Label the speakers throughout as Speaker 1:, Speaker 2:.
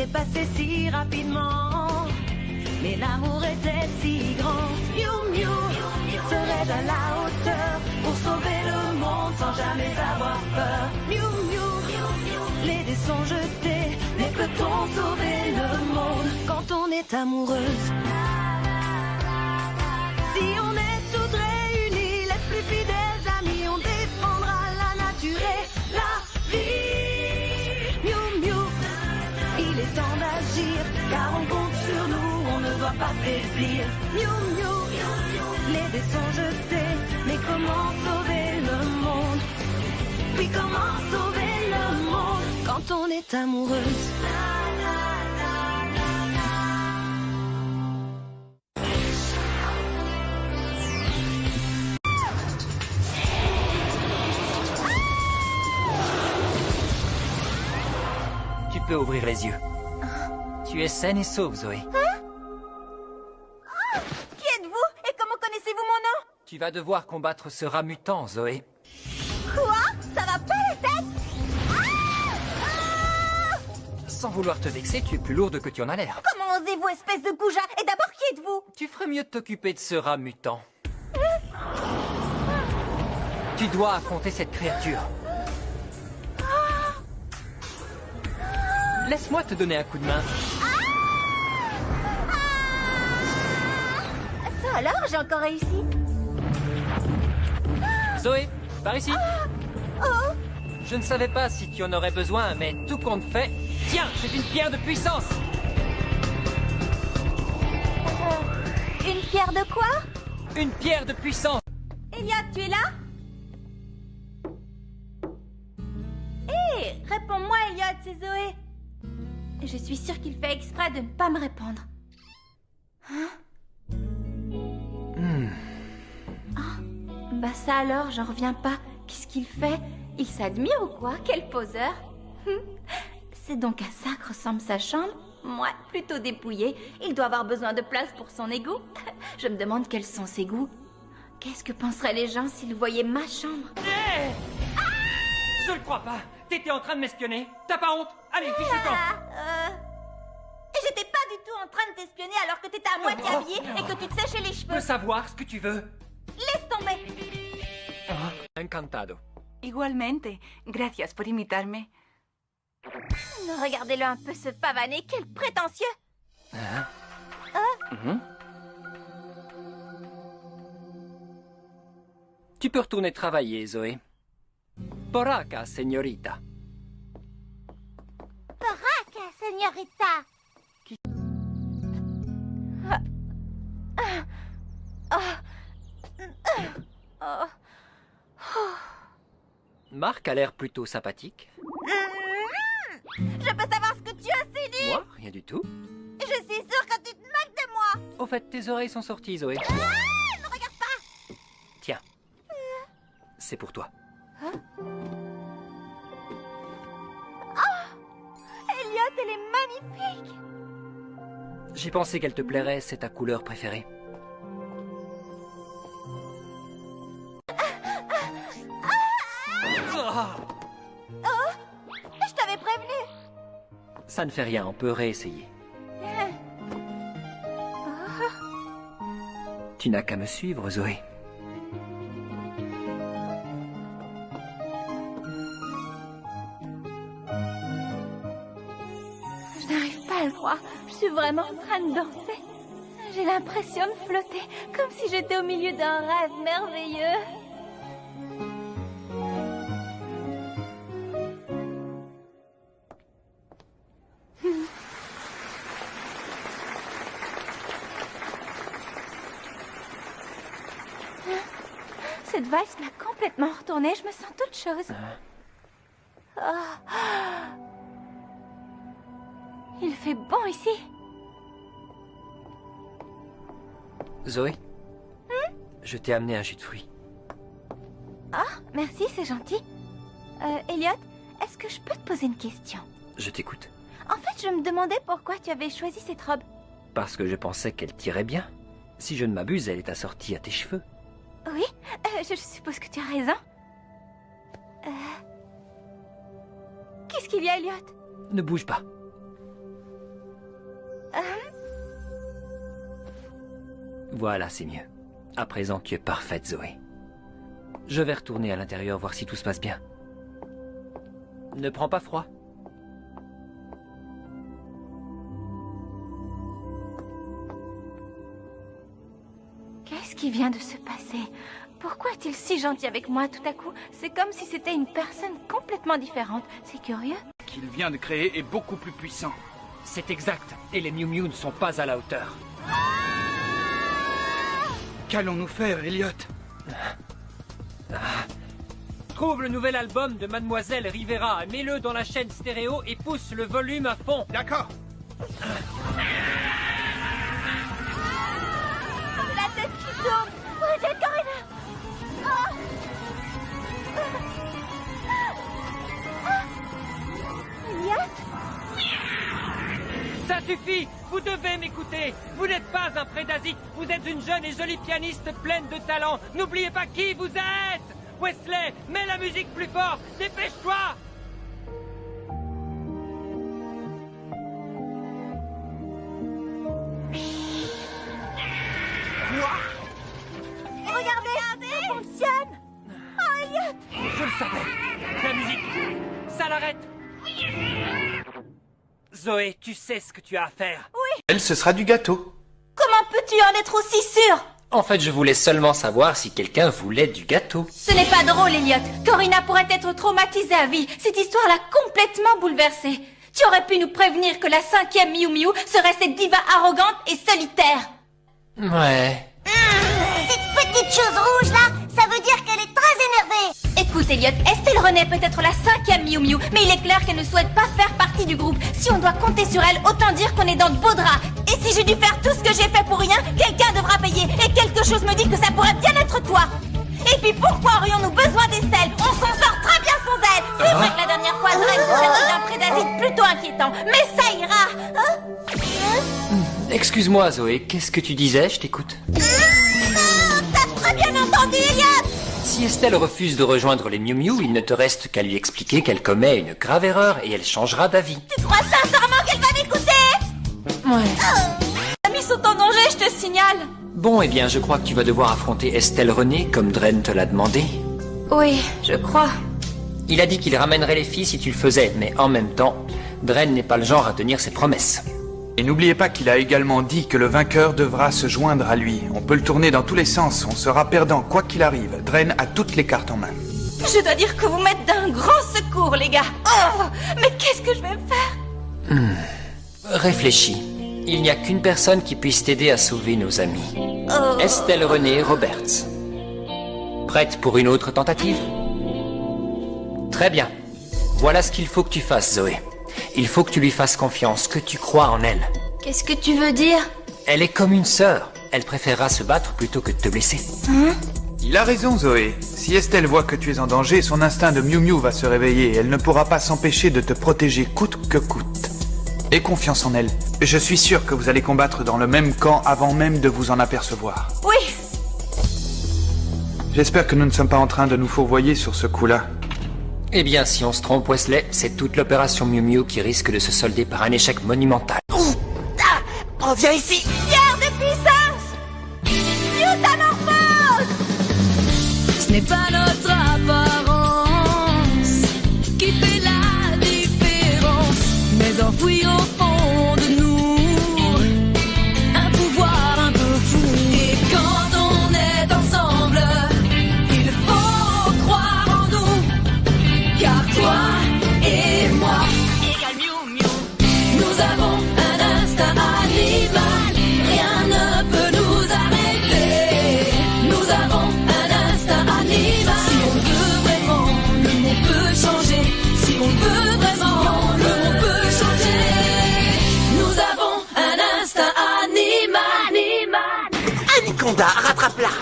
Speaker 1: s'est passé si rapidement. Mais l'amour était si grand. Miou Miou serait à la hauteur pour sauver le monde sans jamais avoir peur. Miou Miou, les dés sont jetés, mais peut-on sauver le monde quand on est amoureuse? Si on est toutes réunies, les plus fidèles amis, on défendra la nature et la vie. Miou Miou, il est temps d'agir, car on compte sur nous, on ne doit pas faiblir. Miou Miou, les dés sont jetés, mais comment sauver le monde? Puis comment sauver le monde quand on est amoureuse?
Speaker 2: Tu peux ouvrir les yeux. Tu es saine et sauve, Zoé.
Speaker 3: Qui êtes-vous et comment connaissez-vous mon nom?
Speaker 2: Tu vas devoir combattre ce rat mutant, Zoé.
Speaker 3: Quoi? Ça va pas la tête?
Speaker 2: Sans vouloir te vexer, tu es plus lourde que tu en as l'air.
Speaker 3: Comment osez-vous, espèce de goujat? Et d'abord, qui êtes-vous?
Speaker 2: Tu ferais mieux de t'occuper de ce rat mutant. Tu dois affronter cette créature. Laisse-moi te donner un coup de main.
Speaker 3: Ça alors, j'ai encore réussi.
Speaker 2: Zoé, par ici.
Speaker 3: Oh,
Speaker 2: Je ne savais pas si tu en aurais besoin, mais tout compte fait... Tiens, c'est une pierre de puissance.
Speaker 3: une pierre de quoi?
Speaker 2: Une pierre de puissance.
Speaker 3: Elliot, tu es là? Hé, réponds-moi, Elliot, c'est Zoé. Je suis sûre qu'il fait exprès de ne pas me répondre. Hein? Bah ça alors, j'en reviens pas. Qu'est-ce qu'il fait? Il s'admire ou quoi? Quel poseur. C'est donc à ça que ressemble sa chambre? Moi, plutôt dépouillée. Il doit avoir besoin de place pour son égout. Je me demande quels sont ses goûts. Qu'est-ce que penseraient les gens s'ils voyaient ma chambre?
Speaker 2: Hé Je le crois pas. T'étais en train de m'espionner. T'as pas honte? Allez, fiche le camp.
Speaker 3: J'étais pas du tout en train de t'espionner alors que t'étais à moitié habillée et que tu te séchais les
Speaker 2: Je
Speaker 3: cheveux.
Speaker 2: peux savoir ce que tu veux.
Speaker 3: Laisse tomber.
Speaker 2: Encantado.
Speaker 4: Igualmente. Gracias por invitarme.
Speaker 3: Regardez-le un peu se pavaner, quel prétentieux.
Speaker 2: Tu peux retourner travailler, Zoé. Por acá, señorita.
Speaker 3: Baraka, señorita.
Speaker 2: Marc a l'air plutôt sympathique.
Speaker 3: Je peux savoir ce que tu as saisi?
Speaker 2: Moi, rien du tout.
Speaker 3: Je suis sûre que tu te moques de moi.
Speaker 2: Au fait, tes oreilles sont sorties, Zoé.
Speaker 3: Ne regarde pas.
Speaker 2: Tiens. C'est pour toi.
Speaker 3: Elliot, elle est magnifique.
Speaker 2: J'ai pensé qu'elle te plairait, c'est ta couleur préférée.
Speaker 3: Je t'avais prévenu.
Speaker 2: Ça ne fait rien, on peut réessayer. Tu n'as qu'à me suivre, Zoé.
Speaker 3: Je n'arrive pas à le croire. Je suis vraiment en train de danser. J'ai l'impression de flotter, comme si j'étais au milieu d'un rêve merveilleux. Cette valse m'a complètement retournée, je me sens toute chose. Il fait bon ici.
Speaker 2: Zoé, je t'ai amené un jus de fruits.
Speaker 3: Ah, merci, c'est gentil. Elliot, est-ce que je peux te poser une question?
Speaker 2: Je t'écoute.
Speaker 3: En fait, je me demandais pourquoi tu avais choisi cette robe.
Speaker 2: Parce que je pensais qu'elle t'irait bien. Si je ne m'abuse, elle est assortie à tes cheveux.
Speaker 3: Oui, je suppose que tu as raison. Qu'est-ce qu'il y a, Elliot?
Speaker 2: Ne bouge pas. Voilà, c'est mieux. À présent, tu es parfaite, Zoé. Je vais retourner à l'intérieur voir si tout se passe bien. Ne prends pas froid.
Speaker 3: Qu'est-ce qui vient de se passer? Pourquoi est-il si gentil avec moi tout à coup? C'est comme si c'était une personne complètement différente. C'est curieux.
Speaker 5: Qu'il vient de créer est beaucoup plus puissant.
Speaker 2: C'est exact. Et les Miu Miu ne sont pas à la hauteur.
Speaker 5: Qu'allons-nous faire, Elliot?
Speaker 2: Trouve le nouvel album de Mademoiselle Rivera, mets-le dans la chaîne stéréo et pousse le volume à fond.
Speaker 5: D'accord.
Speaker 3: La tête qui tourne. Regarde, Corinna. Elliot?
Speaker 2: Ça suffit. Vous devez m'écouter. Vous n'êtes pas un prédasique. Vous êtes une jeune et jolie pianiste pleine de talent. N'oubliez pas qui vous êtes. Wesley, mets la musique plus fort. Dépêche-toi.
Speaker 3: Regardez, ça fonctionne. Oh, Elliot.
Speaker 2: Je le savais. La musique, ça l'arrête. Zoé, tu sais ce que tu as à faire.
Speaker 5: Elle, ce sera du gâteau.
Speaker 3: Comment peux-tu en être aussi sûr?
Speaker 2: En fait, je voulais seulement savoir si quelqu'un voulait du gâteau.
Speaker 3: Ce n'est pas drôle, Elliot. Corinna pourrait être traumatisée à vie. Cette histoire l'a complètement bouleversée. Tu aurais pu nous prévenir que la 5e Miu Miu serait cette diva arrogante et solitaire.
Speaker 2: Ouais.
Speaker 6: Cette petite chose rouge là, ça veut dire qu'elle est très énervée.
Speaker 3: Écoute, Elliot, Estelle René peut être la 5e Miu Miu, mais il est clair qu'elle ne souhaite pas faire partie du groupe. Si on doit compter sur elle, autant dire qu'on est dans de beaux draps. Et si j'ai dû faire tout ce que j'ai fait pour rien, quelqu'un devra payer. Et quelque chose me dit que ça pourrait bien être toi. Et puis pourquoi aurions-nous besoin d'Estelle? On s'en sort très bien sans elle. C'est vrai que la dernière fois, Dren se servait d'un prédasite plutôt inquiétant. Mais ça ira.
Speaker 2: Excuse-moi, Zoé, qu'est-ce que tu disais? Je t'écoute.
Speaker 6: T'as très bien entendu, Elliot.
Speaker 2: Si Estelle refuse de rejoindre les Miu Miu, il ne te reste qu'à lui expliquer qu'elle commet une grave erreur et elle changera d'avis.
Speaker 6: Tu crois sincèrement qu'elle va m'écouter?
Speaker 2: Ouais.
Speaker 3: Les amis sont en danger, je te signale.
Speaker 2: Bon, eh bien, je crois que tu vas devoir affronter Estelle René comme Dren te l'a demandé.
Speaker 3: Oui, je crois.
Speaker 2: Il a dit qu'il ramènerait les filles si tu le faisais, mais en même temps, Dren n'est pas le genre à tenir ses promesses.
Speaker 5: Et n'oubliez pas qu'il a également dit que le vainqueur devra se joindre à lui. On peut le tourner dans tous les sens, on sera perdant quoi qu'il arrive. Dren a toutes les cartes en main.
Speaker 3: Je dois dire que vous m'êtes d'un grand secours, les gars. Oh, mais qu'est-ce que je vais faire?
Speaker 2: Réfléchis. Il n'y a qu'une personne qui puisse t'aider à sauver nos amis. Estelle René Roberts. Prête pour une autre tentative? Très bien. Voilà ce qu'il faut que tu fasses, Zoé. Il faut que tu lui fasses confiance, que tu crois en elle.
Speaker 3: Qu'est-ce que tu veux dire?
Speaker 2: Elle est comme une sœur. Elle préférera se battre plutôt que de te blesser.
Speaker 5: Il a raison, Zoé. Si Estelle voit que tu es en danger, son instinct de Miu Miu va se réveiller et elle ne pourra pas s'empêcher de te protéger coûte que coûte. Aie confiance en elle. Je suis sûr que vous allez combattre dans le même camp avant même de vous en apercevoir.
Speaker 3: Oui.
Speaker 5: J'espère que nous ne sommes pas en train de nous fourvoyer sur ce coup-là.
Speaker 2: Eh bien, si on se trompe, Wesley, c'est toute l'opération Miu Miu qui risque de se solder par un échec monumental.
Speaker 6: Reviens ici.
Speaker 3: Pierre de puissance. Métamorphose.
Speaker 1: Ce n'est pas notre apparence qui fait la différence, mais enfoui au fond de nous un pouvoir un peu fou. Et quand on est ensemble, il faut croire en nous, car toi et moi égale Miu Miu. Nous avons un instinct animal, rien ne peut nous arrêter. Nous avons un instinct animal. Si on veut vraiment, le monde peut changer. Si on veut vraiment, le monde peut changer. Nous avons un instinct animal.
Speaker 6: Anaconda, rattrape-la.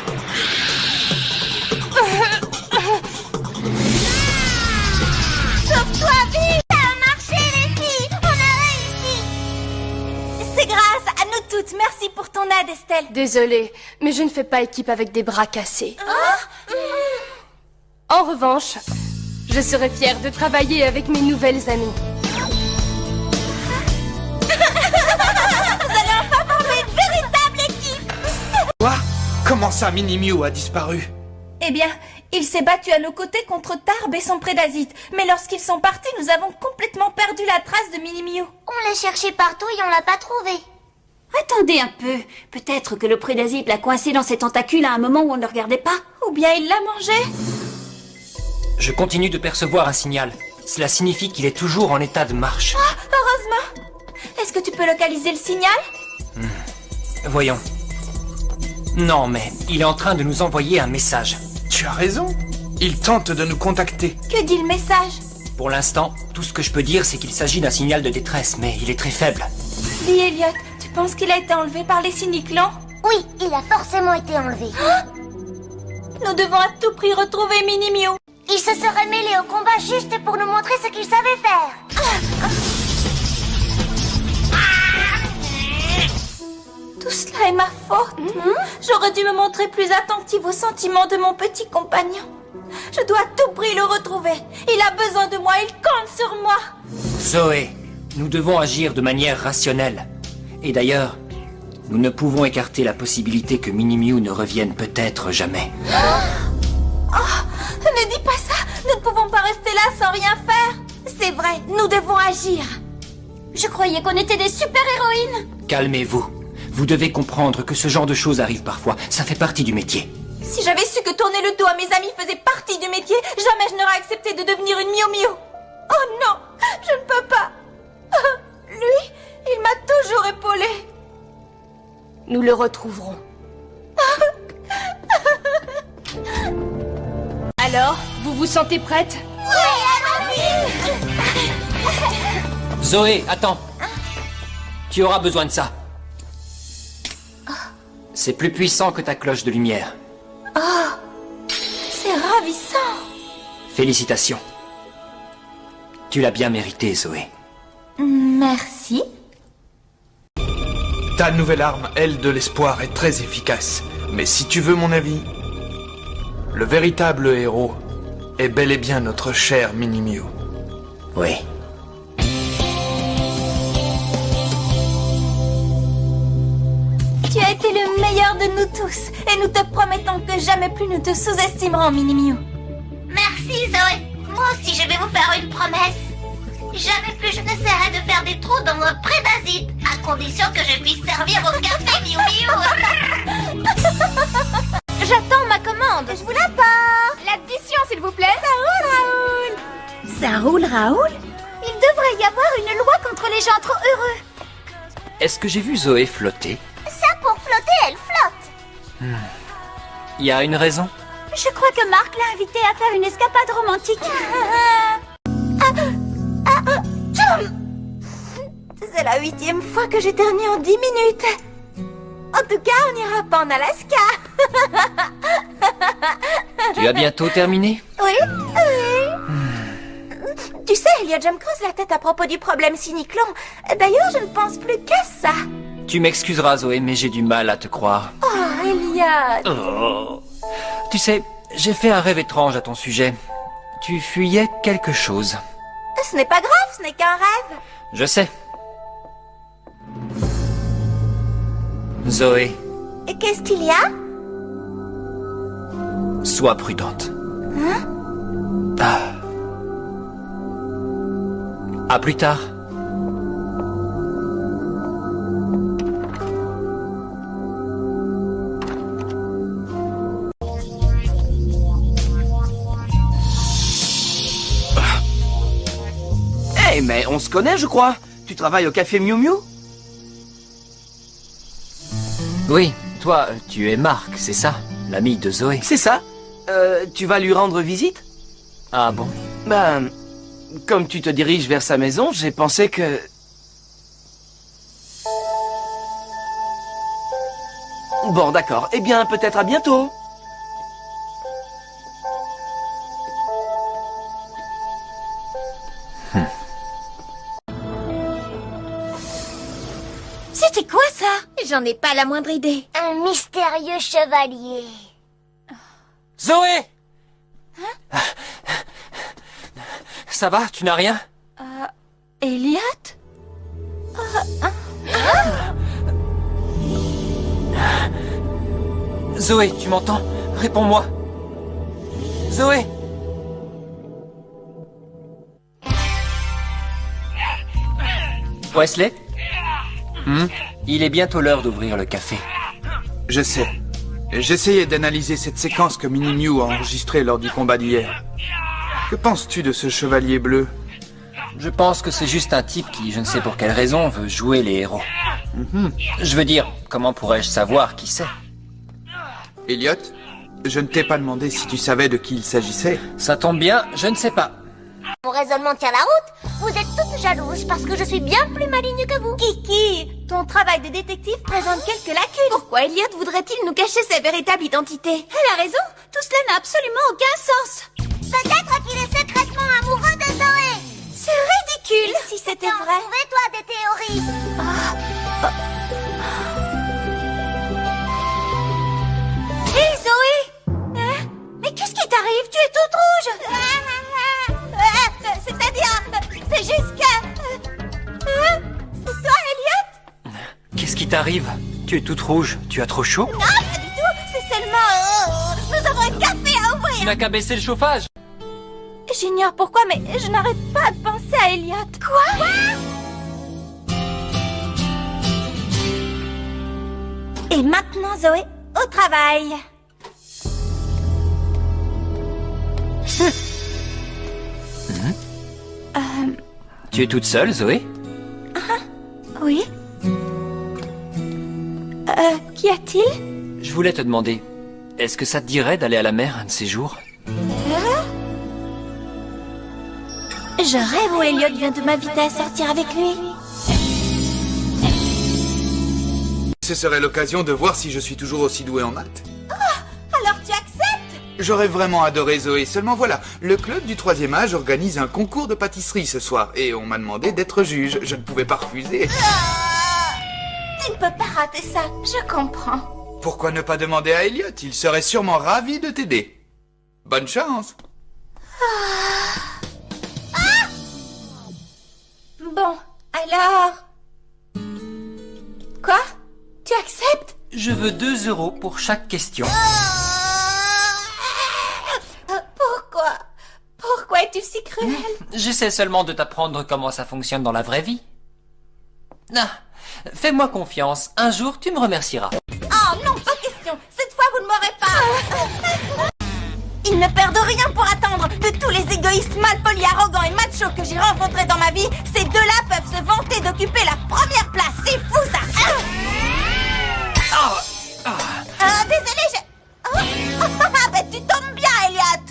Speaker 6: Sauve-toi vite. Ça a marché, les filles. On a réussi.
Speaker 3: C'est grâce à nous toutes. Merci pour ton aide, Estelle.
Speaker 7: Désolée, mais je ne fais pas équipe avec des bras cassés. En revanche, je serai fière de travailler avec mes nouvelles amies.
Speaker 5: Comment ça, Mini-Mew a disparu?
Speaker 3: Eh bien, il s'est battu à nos côtés contre Tarb et son prédasite. Mais lorsqu'ils sont partis, nous avons complètement perdu la trace de Mini-Mew.
Speaker 6: On l'a cherché partout et on l'a pas trouvé.
Speaker 8: Attendez un peu. Peut-être que le prédasite l'a coincé dans ses tentacules à un moment où on ne le regardait pas.
Speaker 3: Ou bien il l'a mangé.
Speaker 2: Je continue de percevoir un signal. Cela signifie qu'il est toujours en état de marche.
Speaker 3: Ah, heureusement. Est-ce que tu peux localiser le signal?
Speaker 2: Voyons. Non, mais il est en train de nous envoyer un message.
Speaker 5: Tu as raison. Il tente de nous contacter.
Speaker 3: Que dit le message?
Speaker 2: Pour l'instant, tout ce que je peux dire, c'est qu'il s'agit d'un signal de détresse, mais il est très faible.
Speaker 3: Dis, Elliot, tu penses qu'il a été enlevé par les cyniclans?
Speaker 6: Oui, il a forcément été enlevé.
Speaker 3: Nous devons à tout prix retrouver Mini-Mew.
Speaker 6: Il se serait mêlé au combat juste pour nous montrer ce qu'il savait faire.
Speaker 3: Tout cela est ma faute. J'aurais dû me montrer plus attentive aux sentiments de mon petit compagnon. Je dois à tout prix le retrouver. Il a besoin de moi, il compte sur moi.
Speaker 2: Zoé, nous devons agir de manière rationnelle. Et d'ailleurs, nous ne pouvons écarter la possibilité que Mini-Mew ne revienne peut-être jamais.
Speaker 3: Ne dis pas ça. Nous ne pouvons pas rester là sans rien faire. C'est vrai, nous devons agir.
Speaker 8: Je croyais qu'on était des super-héroïnes.
Speaker 2: Calmez-vous. Vous devez comprendre que ce genre de choses arrive parfois. Ça fait partie du métier.
Speaker 3: Si j'avais su que tourner le dos à mes amis faisait partie du métier, jamais je n'aurais accepté de devenir une Miu Miu. Oh non, je ne peux pas. Lui, il m'a toujours épaulée.
Speaker 7: Nous le retrouverons. Alors, vous vous sentez prête?
Speaker 2: Zoé, attends. Tu auras besoin de ça. C'est plus puissant que ta cloche de lumière.
Speaker 3: C'est ravissant.
Speaker 2: Félicitations. Tu l'as bien mérité, Zoé.
Speaker 3: Merci.
Speaker 5: Ta nouvelle arme, aile de l'espoir, est très efficace. Mais si tu veux mon avis, le véritable héros est bel et bien notre cher Mini-Mew.
Speaker 2: Oui.
Speaker 3: Tu as été le meilleur de nous tous. Et nous te promettons que jamais plus nous te sous-estimerons, Mini-Mew.
Speaker 6: Merci Zoé. Moi aussi je vais vous faire une promesse. Jamais plus je n'essaierai de faire des trous dans mon prédasite, à condition que je puisse servir au café Miu Miu.
Speaker 3: J'attends ma commande. Je vous l'apporte.
Speaker 7: L'addition, s'il vous plaît.
Speaker 3: Ça roule, Raoul.
Speaker 6: Il devrait y avoir une loi contre les gens trop heureux.
Speaker 2: Est-ce que j'ai vu Zoé flotter?
Speaker 6: Ça, pour flotter, elle flotte.
Speaker 2: Il y a une raison?
Speaker 6: Je crois que Marc l'a invitée à faire une escapade romantique.
Speaker 3: C'est la 8e fois que j'éternue en 10 minutes. En tout cas, on n'ira pas en Alaska.
Speaker 2: Tu as bientôt terminé?
Speaker 3: Oui. Tu sais, Elliot, je me creuse la tête à propos du problème cyniclon. D'ailleurs, je ne pense plus qu'à ça.
Speaker 2: Tu m'excuseras, Zoé, mais j'ai du mal à te croire.
Speaker 3: Oh, Elliot.
Speaker 2: Oh. Tu sais, j'ai fait un rêve étrange à ton sujet. Tu fuyais quelque chose.
Speaker 3: Ce n'est pas grave, ce n'est qu'un rêve.
Speaker 2: Je sais. Zoé,
Speaker 3: Et qu'est-ce qu'il y a?
Speaker 2: sois prudente. À plus tard.
Speaker 9: Hey, mais on se connaît, je crois. Tu travailles au café Miu Miu?
Speaker 2: Oui, toi, tu es Marc, c'est ça? L'ami de Zoé.
Speaker 9: C'est ça. Tu vas lui rendre visite?
Speaker 2: Ah bon?
Speaker 9: Ben, comme tu te diriges vers sa maison, j'ai pensé que... Bon, d'accord. Eh bien, peut-être à bientôt.
Speaker 3: C'était quoi ça?
Speaker 6: J'en ai pas la moindre idée. Un mystérieux chevalier.
Speaker 2: Zoé! Ça va? Tu n'as rien?
Speaker 3: Elliot?
Speaker 2: Zoé, tu m'entends? Réponds-moi. Zoé! Wesley? Il est bientôt l'heure d'ouvrir le café.
Speaker 5: Je sais. J'essayais d'analyser cette séquence que Minnie Mew a enregistrée lors du combat d'hier. Que penses-tu de ce chevalier bleu?
Speaker 2: Je pense que c'est juste un type qui, je ne sais pour quelle raison, veut jouer les héros. Je veux dire, comment pourrais-je savoir qui c'est?
Speaker 5: Elliot, je ne t'ai pas demandé si tu savais de qui il s'agissait.
Speaker 2: Ça tombe bien, je ne sais pas.
Speaker 6: Mon raisonnement tient la route. Vous êtes toutes jalouses parce que je suis bien plus maligne que vous.
Speaker 3: Kiki, ton travail de détective présente quelques lacunes. Pourquoi Elliot voudrait-il nous cacher sa véritable identité? Elle a raison, tout cela n'a absolument aucun sens.
Speaker 6: Peut-être qu'il est secrètement amoureux de Zoé.
Speaker 3: C'est ridicule. Si c'était vrai.
Speaker 6: Trouvez-toi des théories.
Speaker 3: Hé Zoé! Hein? Mais qu'est-ce qui t'arrive? Tu es toute rouge. C'est-à-dire, c'est juste que... c'est toi, Elliot?
Speaker 2: Qu'est-ce qui t'arrive? Tu es toute rouge, tu as trop chaud?
Speaker 3: Non, pas du tout. C'est seulement... nous avons un café à ouvrir.
Speaker 2: Tu n'as qu'à baisser le chauffage.
Speaker 3: J'ignore pourquoi, mais je n'arrête pas de penser à Elliot. Quoi? Et maintenant, Zoé, au travail.
Speaker 2: Tu es toute seule, Zoé?
Speaker 3: Oui. Qu'y a-t-il?
Speaker 2: Je voulais te demander, est-ce que ça te dirait d'aller à la mer un de ces jours?
Speaker 3: Je rêve où Elliot vient de m'inviter à sortir avec lui.
Speaker 5: Ce serait l'occasion de voir si je suis toujours aussi doué en maths.
Speaker 3: Alors tu acceptes?
Speaker 5: J'aurais vraiment adoré Zoé, seulement voilà, le club du 3e âge organise un concours de pâtisserie ce soir, et on m'a demandé d'être juge, je ne pouvais pas refuser.
Speaker 3: Tu ne peux pas rater ça, je comprends.
Speaker 5: Pourquoi ne pas demander à Elliot? Il serait sûrement ravi de t'aider. Bonne chance.
Speaker 3: Bon, alors... Quoi? Tu acceptes?
Speaker 2: Je veux 2 € pour chaque question.
Speaker 3: Pourquoi? Pourquoi es-tu si cruel?
Speaker 2: J'essaie seulement de t'apprendre comment ça fonctionne dans la vraie vie. Ah, fais-moi confiance, un jour tu me remercieras.
Speaker 3: Oh non, pas question. Cette fois, vous ne m'aurez pas. Ils ne perdent rien pour attendre. De tous les égoïstes malpolis, arrogants et machos que j'ai rencontrés dans ma vie, ces deux-là peuvent se vanter d'occuper la première place. C'est fou, ça. Désolé, bah, tu tombes bien, Elliot.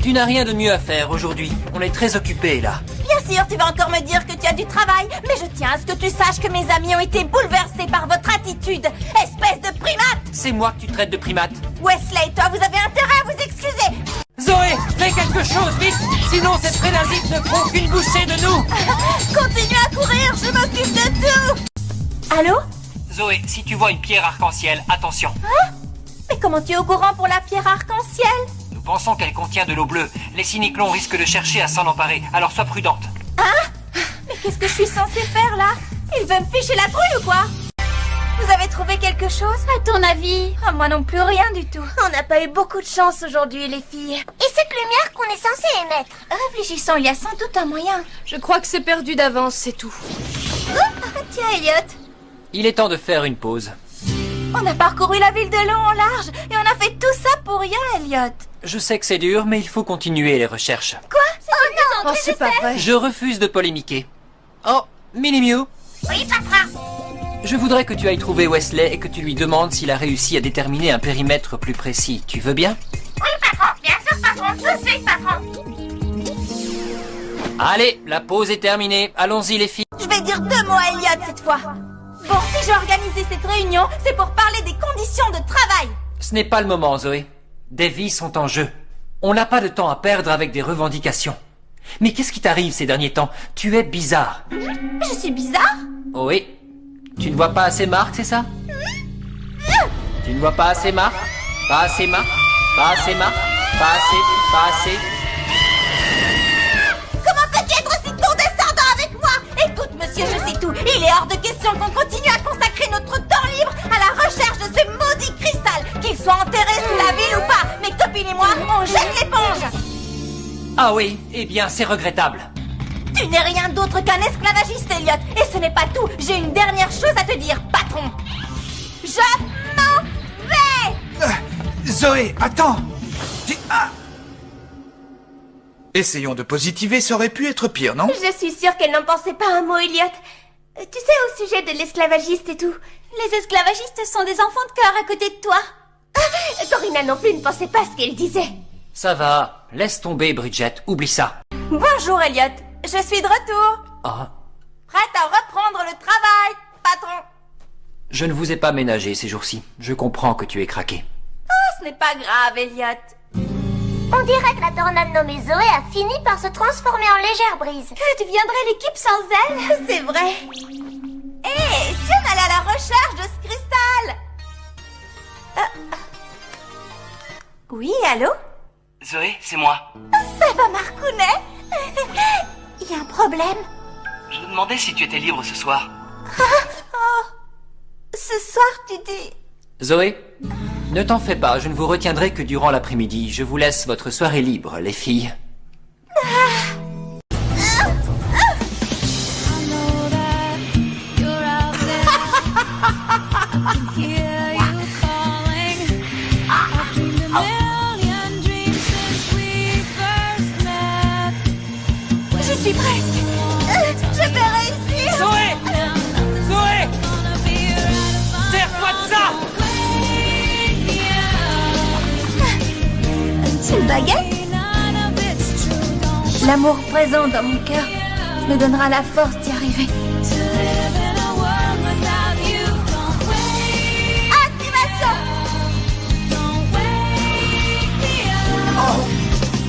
Speaker 2: Tu n'as rien de mieux à faire aujourd'hui. On est très occupés là.
Speaker 3: Bien sûr, tu vas encore me dire que tu as du travail, mais je tiens à ce que tu saches que mes amis ont été bouleversés par votre attitude. Espèce de primate.
Speaker 2: C'est moi que tu traites de primate.
Speaker 3: Wesley et toi, vous avez intérêt à vous excuser.
Speaker 2: Zoé, fais quelque chose, vite! Sinon cette prédasite ne prend qu'une bouchée de nous!
Speaker 3: Continue à courir, je m'occupe de tout. Allô?
Speaker 2: Zoé, si tu vois une pierre arc-en-ciel, attention.
Speaker 3: Hein? Mais comment tu es au courant pour la pierre arc-en-ciel?
Speaker 2: Nous pensons qu'elle contient de l'eau bleue. Les cyclones risquent de chercher à s'en emparer, alors sois prudente.
Speaker 3: Hein? Mais qu'est-ce que je suis censée faire là? Il veut me ficher la trouille ou quoi? Vous avez trouvé quelque chose, à ton avis? Oh, moi non plus, rien du tout. On n'a pas eu beaucoup de chance aujourd'hui, les filles.
Speaker 6: Et cette lumière qu'on est censé émettre?
Speaker 3: Réfléchissons, il y a sans doute un moyen.
Speaker 7: Je crois que c'est perdu d'avance, c'est tout.
Speaker 3: Tiens, Elliot.
Speaker 2: Il est temps de faire une pause.
Speaker 3: On a parcouru la ville de long en large et on a fait tout ça pour rien, Elliot.
Speaker 2: Je sais que c'est dur, mais il faut continuer les recherches.
Speaker 3: Quoi? Oh non,
Speaker 7: Oh, c'est pas vrai.
Speaker 2: Je refuse de polémiquer. Oh, Minnie Mew,
Speaker 6: Oui, papa.
Speaker 2: je voudrais que tu ailles trouver Wesley et que tu lui demandes s'il a réussi à déterminer un périmètre plus précis. Tu veux bien?
Speaker 6: Oui, patron. Bien sûr, patron. Tout de suite, patron.
Speaker 2: Allez, la pause est terminée. Allons-y les filles.
Speaker 3: Je vais dire 2 mots à Elliot cette fois. Bon, si j'ai organisé cette réunion, c'est pour parler des conditions de travail.
Speaker 2: Ce n'est pas le moment, Zoé. Des vies sont en jeu. On n'a pas de temps à perdre avec des revendications. Mais qu'est-ce qui t'arrive ces derniers temps? Tu es bizarre.
Speaker 3: Je suis bizarre?
Speaker 2: Oh oui. Tu ne vois pas assez Marc, c'est ça? Tu ne vois pas assez Marc? Pas assez Marc? Pas assez Marc? Pas assez? Pas assez?
Speaker 3: Comment peux-tu être aussi condescendant avec moi? Écoute, monsieur, je sais tout. Il est hors de question qu'on continue à consacrer notre temps libre à la recherche de ce maudit cristal.
Speaker 2: Ah oui, eh bien, c'est regrettable.
Speaker 3: Tu n'es rien d'autre qu'un esclavagiste, Elliot. Et ce n'est pas tout. J'ai une dernière chose à te dire, patron. Je m'en vais.
Speaker 5: Zoé, attends. Essayons de positiver, ça aurait pu être pire, non?
Speaker 6: Je suis sûre qu'elle n'en pensait pas un mot, Elliot. Tu sais, au sujet de l'esclavagiste et tout, les esclavagistes sont des enfants de cœur à côté de toi. Corinna non plus ne pensait pas ce qu'elle disait.
Speaker 2: Ça va, laisse tomber, Bridget, oublie ça.
Speaker 3: Bonjour, Elliot. Je suis de retour.
Speaker 2: Ah,
Speaker 3: Prête à reprendre le travail, patron.
Speaker 2: je ne vous ai pas ménagé ces jours-ci. Je comprends que tu es craqué.
Speaker 3: Oh, ce n'est pas grave, Elliot.
Speaker 6: On dirait que la tornade nommée Zoé a fini par se transformer en légère brise.
Speaker 3: Que deviendrait l'équipe sans elle? C'est vrai. Hé, si on allait à la recherche de ce cristal? Oui, allô?
Speaker 9: Zoé, c'est moi.
Speaker 3: Ça va, Marcounet? Il y a un problème?
Speaker 9: Je me demandais si tu étais libre ce soir.
Speaker 3: Ce soir, tu dis...
Speaker 2: Zoé, ne t'en fais pas, je ne vous retiendrai que durant l'après-midi. Je vous laisse votre soirée libre, les filles.
Speaker 3: Je suis presque... je vais réussir.
Speaker 2: Zoé! Zoé! Serre-toi de ça!
Speaker 3: Une baguette? L'amour présent dans mon cœur me donnera la force d'y arriver. Activation!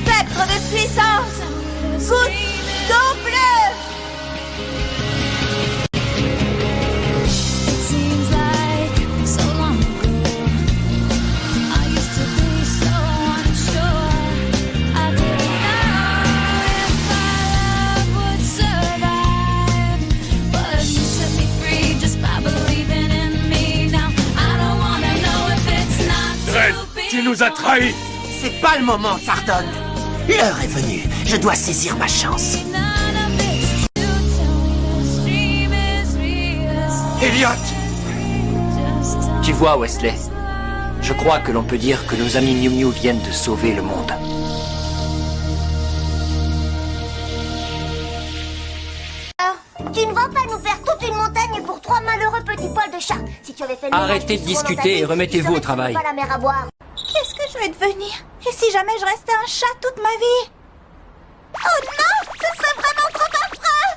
Speaker 3: Sceptre de puissance! Goutte d'eau bleue!
Speaker 10: Tu nous as trahis!
Speaker 11: C'est pas le moment, Sardone. L'heure est venue. Je dois saisir ma chance.
Speaker 5: Elliot!
Speaker 2: Tu vois, Wesley, je crois que l'on peut dire que nos amis Miu Miu viennent de sauver le monde.
Speaker 6: Tu ne vas pas nous faire toute une montagne pour 3 malheureux petits poils de chat. Si tu avais fait le
Speaker 2: Arrêtez de discuter et remettez-vous au travail.
Speaker 6: Pas la mer à boire.
Speaker 3: Qu'est-ce que je vais devenir? Et si jamais je restais un chat toute ma vie? Oh non! Ce serait vraiment trop affreux!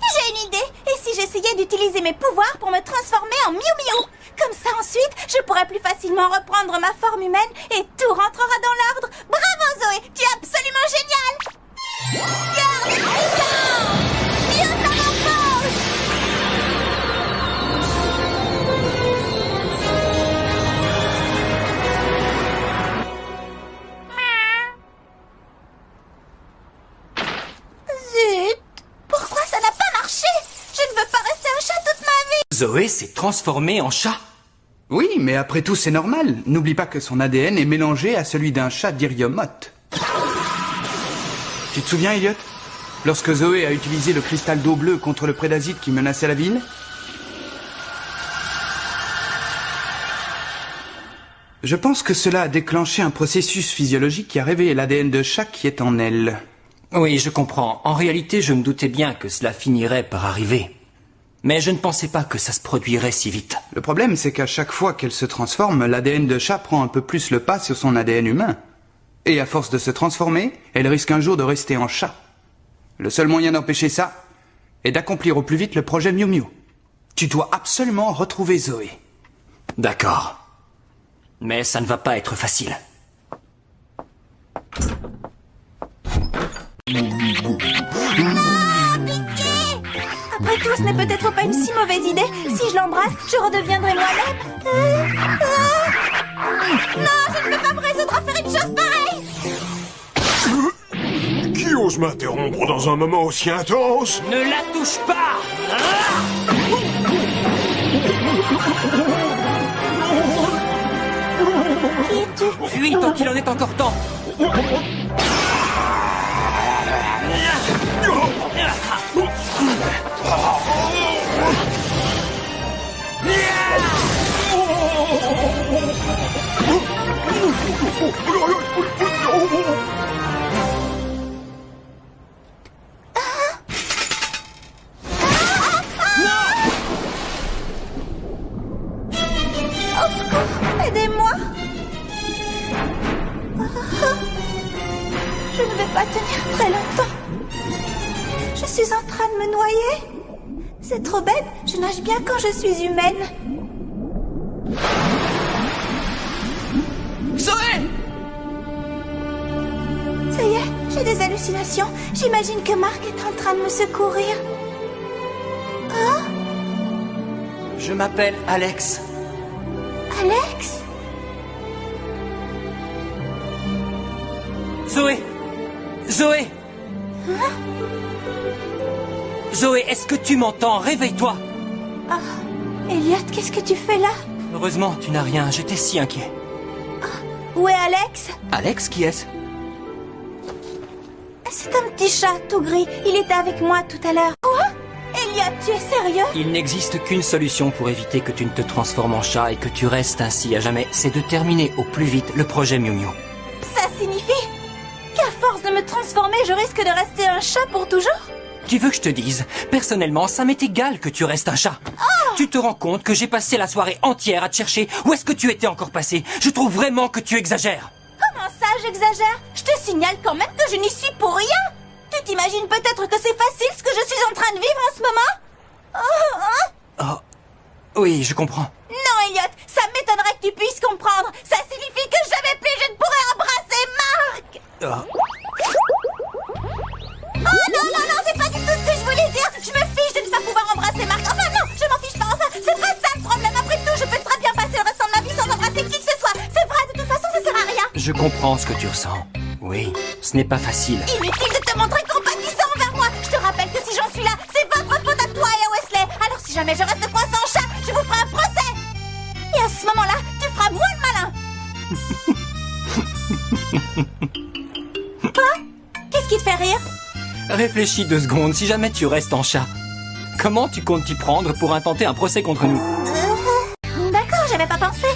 Speaker 3: J'ai une idée! Et si j'essayais d'utiliser mes pouvoirs pour me transformer en Miu Miu? Comme ça ensuite, je pourrais plus facilement reprendre ma forme humaine et tout rentrera dans l'ordre! Bravo Zoé! Tu es absolument géniale! Cœur de puissance! Métamorphose! Zut! Pourquoi ça n'a pas marché? Je ne veux pas rester un chat toute ma vie!
Speaker 2: Zoé s'est transformée en chat.
Speaker 5: Oui, mais après tout, c'est normal. N'oublie pas que son ADN est mélangé à celui d'un chat d'Iriomote. Tu te souviens, Elliot? Lorsque Zoé a utilisé le cristal d'eau bleue contre le prédasite qui menaçait la ville? Je pense que cela a déclenché un processus physiologique qui a réveillé l'ADN de chat qui est en elle.
Speaker 2: Oui, je comprends. En réalité, je me doutais bien que cela finirait par arriver. Mais je ne pensais pas que ça se produirait si vite.
Speaker 5: Le problème, c'est qu'à chaque fois qu'elle se transforme, l'ADN de chat prend un peu plus le pas sur son ADN humain. Et à force de se transformer, elle risque un jour de rester en chat. Le seul moyen d'empêcher ça est d'accomplir au plus vite le projet Miu Miu. Tu dois absolument retrouver Zoé.
Speaker 2: D'accord. Mais ça ne va pas être facile.
Speaker 3: Après tout, ce n'est peut-être pas une si mauvaise idée. Si je l'embrasse, je redeviendrai moi-même. Non, je ne peux pas me résoudre à faire une chose pareille.
Speaker 10: Qui ose m'interrompre dans un moment aussi intense?
Speaker 2: Ne la touche pas!
Speaker 3: Qui es-tu?
Speaker 2: Fuis tant qu'il en est encore temps!
Speaker 1: Au secours, aidez-moi. Je ne vais pas tenir très longtemps. Je suis en train de me noyer. C'est trop bête, je nage bien quand je suis humaine.
Speaker 9: Zoé!
Speaker 1: Ça y est, j'ai des hallucinations. J'imagine que Marc est en train de me secourir. Oh,
Speaker 2: Je m'appelle Alex.
Speaker 1: Alex?
Speaker 2: Zoé! Zoé!
Speaker 1: Hein?
Speaker 2: Zoé, est-ce que tu m'entends? Réveille-toi!
Speaker 1: Ah, Elliot, qu'est-ce que tu fais là?
Speaker 2: Heureusement, tu n'as rien. J'étais si inquiet.
Speaker 1: Où est Alex?
Speaker 2: Alex, qui est-ce?
Speaker 1: C'est un petit chat tout gris. Il était avec moi tout à l'heure. Quoi? Elliot, tu es sérieux?
Speaker 2: Il n'existe qu'une solution pour éviter que tu ne te transformes en chat et que tu restes ainsi à jamais. C'est de terminer au plus vite le projet Miu Miu.
Speaker 1: Ça signifie qu'à force de me transformer, je risque de rester un chat pour toujours?
Speaker 2: Tu veux que je te dise? Personnellement, ça m'est égal que tu restes un chat. Tu te rends compte que j'ai passé la soirée entière à te chercher? Où est-ce que tu étais encore passé? Je trouve vraiment que tu exagères.
Speaker 1: Comment ça, j'exagère? Je te signale quand même que je n'y suis pour rien. Tu t'imagines peut-être que c'est facile ce que je suis en train de vivre en ce moment?
Speaker 2: Oh, oui, je comprends.
Speaker 1: Non, Elliot, ça m'étonnerait que tu puisses comprendre. Ça signifie que jamais plus je ne pourrai embrasser Marc. Oh non, non, non, c'est pas du tout ce que je voulais dire. Je me fiche de ne pas pouvoir embrasser Marc. Enfin non, je m'en fiche pas. Enfin, c'est pas ça le problème. Après tout, je peux très bien passer le restant de ma vie sans embrasser qui que ce soit. C'est vrai, de toute façon, ça sert à rien.
Speaker 2: Je comprends ce que tu ressens. Oui, ce n'est pas facile.
Speaker 1: Inutile de te montrer compatissant envers moi. Je te rappelle que si j'en suis là, c'est votre faute à toi et à Wesley. Alors si jamais je reste coincé en chat, je vous ferai un procès. Et à ce moment-là, tu feras moins le malin. Quoi? Qu'est-ce qui te fait rire?
Speaker 2: Réfléchis 2 secondes, si jamais tu restes en chat. Comment tu comptes t'y prendre pour intenter un procès contre nous?
Speaker 1: D'accord, j'avais pas pensé.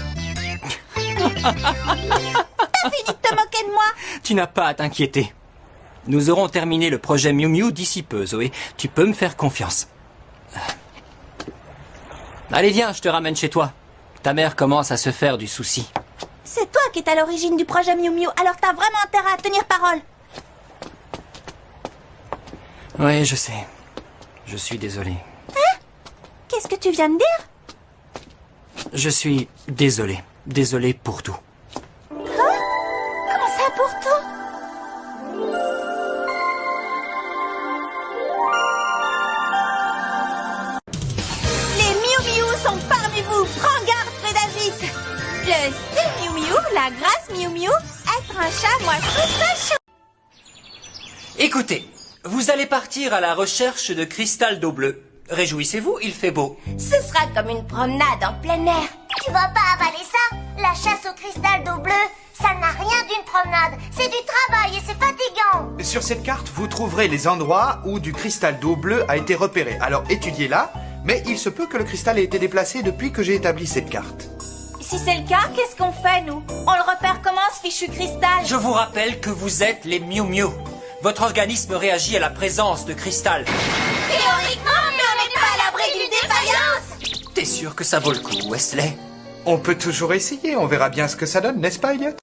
Speaker 1: T'as fini de te moquer de moi?
Speaker 2: Tu n'as pas à t'inquiéter. Nous aurons terminé le projet Miu Miu d'ici peu, Zoé. Tu peux me faire confiance. Allez, viens, je te ramène chez toi. Ta mère commence à se faire du souci.
Speaker 1: C'est toi qui es à l'origine du projet Miu Miu, alors t'as vraiment intérêt à tenir parole.
Speaker 2: Oui, je sais. Je suis désolé.
Speaker 1: Hein? Qu'est-ce que tu viens de dire?
Speaker 2: Je suis désolé. Désolé pour tout.
Speaker 1: Quoi? Comment ça pour tout? Les Miu Miu sont parmi vous. Prends garde, Frédazit. Le style Miu Miu, la grâce Miu Miu, être un chat, moi je trouve ça chaud.
Speaker 2: Écoutez, vous allez partir à la recherche de cristal d'eau bleue. Réjouissez-vous, il fait beau.
Speaker 6: Ce sera comme une promenade en plein air. Tu vas pas avaler ça? La chasse au cristal d'eau bleue, ça n'a rien d'une promenade. C'est du travail et c'est fatigant.
Speaker 5: Sur cette carte, vous trouverez les endroits où du cristal d'eau bleue a été repéré. Alors étudiez-la, mais il se peut que le cristal ait été déplacé depuis que j'ai établi cette carte.
Speaker 1: Si c'est le cas, qu'est-ce qu'on fait, nous? On le repère comment, ce fichu cristal?
Speaker 2: Je vous rappelle que vous êtes les Miu Miu. Votre organisme réagit à la présence de cristal.
Speaker 6: Théoriquement, mais on n'est pas à l'abri d'une défaillance.
Speaker 2: T'es sûr que ça vaut le coup, Wesley?
Speaker 5: On peut toujours essayer, on verra bien ce que ça donne, n'est-ce pas, Elliot?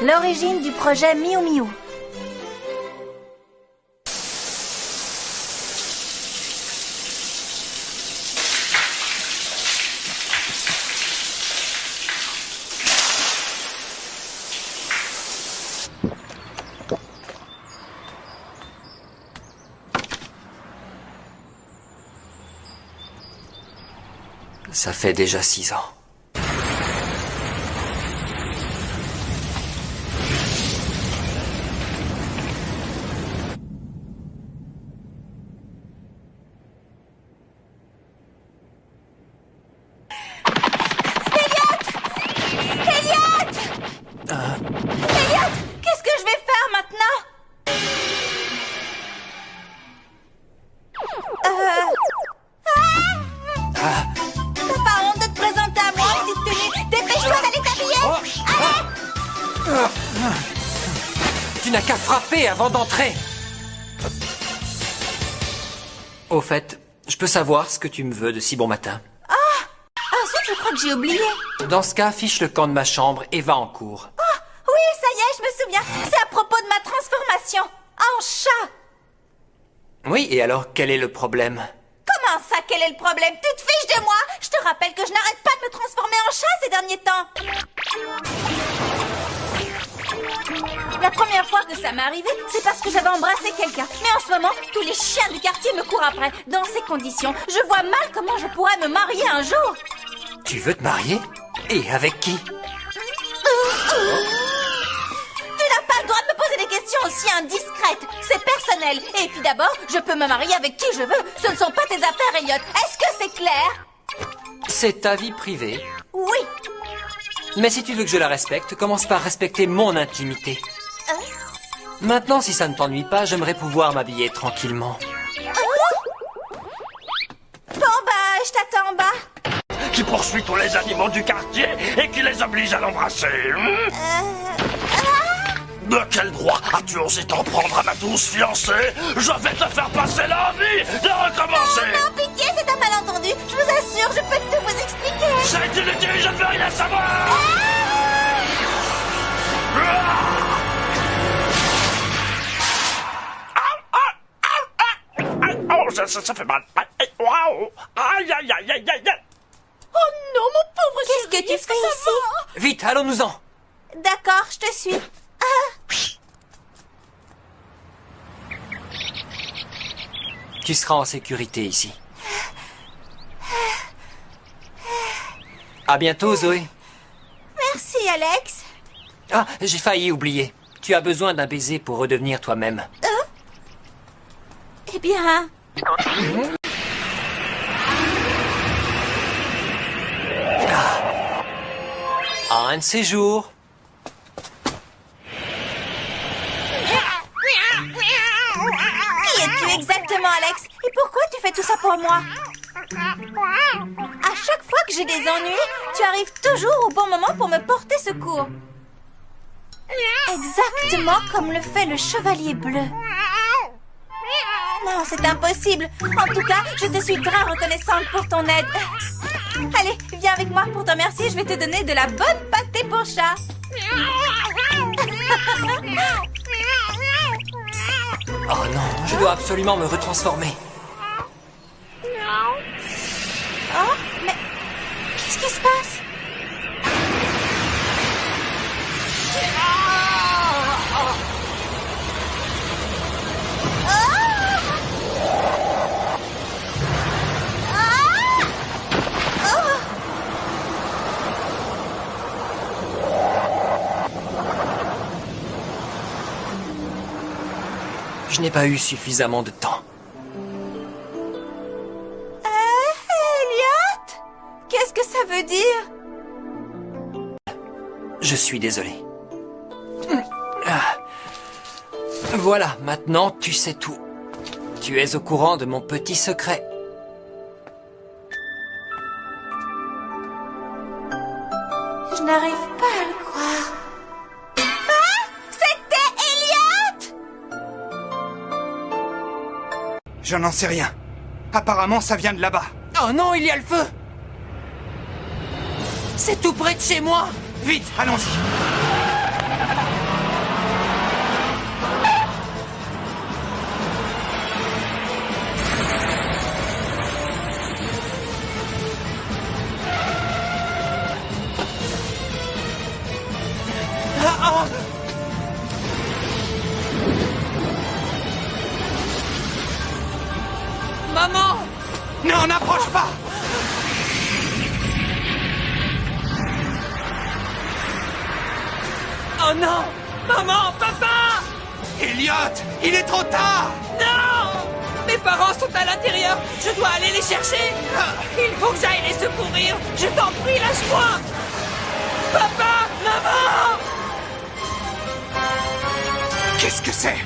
Speaker 1: L'origine du projet Miu Miu.
Speaker 2: Ça fait déjà 6 ans.
Speaker 1: Elliot, qu'est-ce que je vais faire maintenant?
Speaker 2: tu n'as qu'à frapper avant d'entrer. Au fait, je peux savoir ce que tu me veux de si bon matin?
Speaker 3: Ah zut, je crois que j'ai oublié.
Speaker 2: Dans ce cas, affiche le camp de ma chambre et va en cours.
Speaker 3: Oui, ça y est, je me souviens. C'est à propos de ma transformation en chat.
Speaker 2: Oui, et alors, quel est le problème?
Speaker 3: Comment ça, quel est le problème? Tu te fiches de moi? Je te rappelle que je n'arrête pas de me transformer en chat ces derniers temps. La première fois que ça m'est arrivé, c'est parce que j'avais embrassé quelqu'un. Mais en ce moment, tous les chiens du quartier me courent après. Dans ces conditions, je vois mal comment je pourrais me marier un jour.
Speaker 2: Tu veux te marier? Et avec qui?
Speaker 3: Tu n'as pas le droit de me poser des questions aussi indiscrètes. C'est personnel. Et puis d'abord, je peux me marier avec qui je veux. Ce ne sont pas tes affaires, Elliot. Est-ce que c'est clair?
Speaker 2: C'est ta vie privée.
Speaker 3: Oui.
Speaker 2: Mais si tu veux que je la respecte, commence par respecter mon intimité. Maintenant, si ça ne t'ennuie pas, j'aimerais pouvoir m'habiller tranquillement.
Speaker 3: Bon bah, je t'attends en bas.
Speaker 10: Qui poursuit tous les animaux du quartier et qui les oblige à l'embrasser. De quel droit as-tu osé t'en prendre à ma douce fiancée? Je vais te faire passer l'envie de recommencer.
Speaker 3: Non, pitié, c'est un malentendu. Je vous assure, je peux tout vous expliquer.
Speaker 10: C'est inutile, je ne veux rien savoir. Oh, ça fait mal. Waouh. Aïe, aïe, aïe, aïe, aïe.
Speaker 3: Oh non, mon pauvre chéri. Qu'est-ce que tu fais ici?
Speaker 2: Vite, allons-nous-en.
Speaker 3: D'accord, je te suis.
Speaker 2: Tu seras en sécurité ici. À bientôt, Zoé.
Speaker 3: Merci, Alex.
Speaker 2: Ah, j'ai failli oublier. Tu as besoin d'un baiser pour redevenir toi-même.
Speaker 3: Eh bien...
Speaker 2: Un de ces jours.
Speaker 3: Qui es-tu exactement, Alex? Et pourquoi tu fais tout ça pour moi? À chaque fois que j'ai des ennuis, tu arrives toujours au bon moment pour me porter secours. Exactement comme le fait le chevalier bleu. Non, c'est impossible. En tout cas, je te suis très reconnaissante pour ton aide. Allez, viens avec moi pour te remercier. Je vais te donner de la bonne pâtée pour chat.
Speaker 2: Oh non, je dois absolument me retransformer.
Speaker 3: Oh, mais qu'est-ce qui se passe?
Speaker 2: Je n'ai pas eu suffisamment de temps.
Speaker 3: Elliot? Qu'est-ce que ça veut dire?
Speaker 2: Je suis désolé. Ah. Voilà, maintenant tu sais tout. Tu es au courant de mon petit secret.
Speaker 3: Je n'arrive pas à le croire. Ah! C'était Elliot!
Speaker 5: Je n'en sais rien. Apparemment, ça vient de là-bas.
Speaker 2: Oh non, il y a le feu! C'est tout près de chez moi!
Speaker 5: Vite, allons-y.
Speaker 2: Maman!
Speaker 5: Non, n'approche pas!
Speaker 2: Oh non! Maman! Papa!
Speaker 5: Elliot, il est trop tard!
Speaker 2: Non! Mes parents sont à l'intérieur! Je dois aller les chercher! Il faut que j'aille les secourir! Je t'en prie, lâche-moi! Papa! Maman!
Speaker 5: Qu'est-ce que c'est?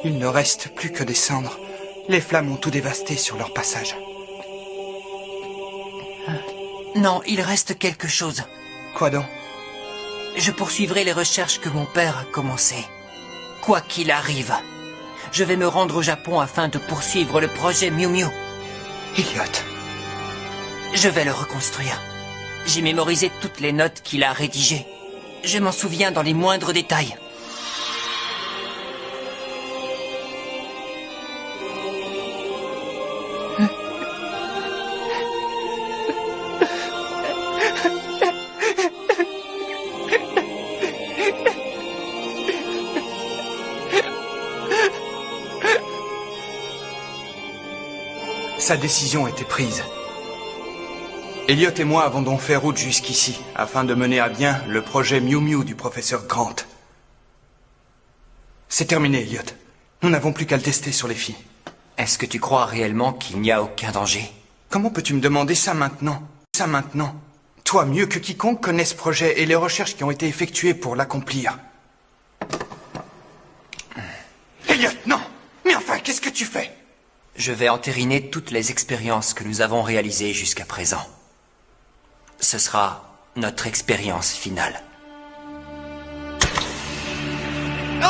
Speaker 5: Il ne reste plus que des cendres. Les flammes ont tout dévasté sur leur passage.
Speaker 12: Non, il reste quelque chose.
Speaker 5: Quoi donc?
Speaker 12: Je poursuivrai les recherches que mon père a commencées. Quoi qu'il arrive, je vais me rendre au Japon afin de poursuivre le projet Miu Miu.
Speaker 5: Elliot.
Speaker 12: Je vais le reconstruire. J'ai mémorisé toutes les notes qu'il a rédigées. Je m'en souviens dans les moindres détails.
Speaker 5: Sa décision était prise. Elliot et moi avons donc fait route jusqu'ici, afin de mener à bien le projet Miu Miu du professeur Grant. C'est terminé, Elliot. Nous n'avons plus qu'à le tester sur les filles.
Speaker 12: Est-ce que tu crois réellement qu'il n'y a aucun danger?
Speaker 5: Comment peux-tu me demander ça maintenant? Ça maintenant? Toi, mieux que quiconque, connais ce projet et les recherches qui ont été effectuées pour l'accomplir. Elliot, non! Mais enfin, qu'est-ce que tu fais?
Speaker 12: Je vais entériner toutes les expériences que nous avons réalisées jusqu'à présent. Ce sera notre expérience finale.
Speaker 5: Oh!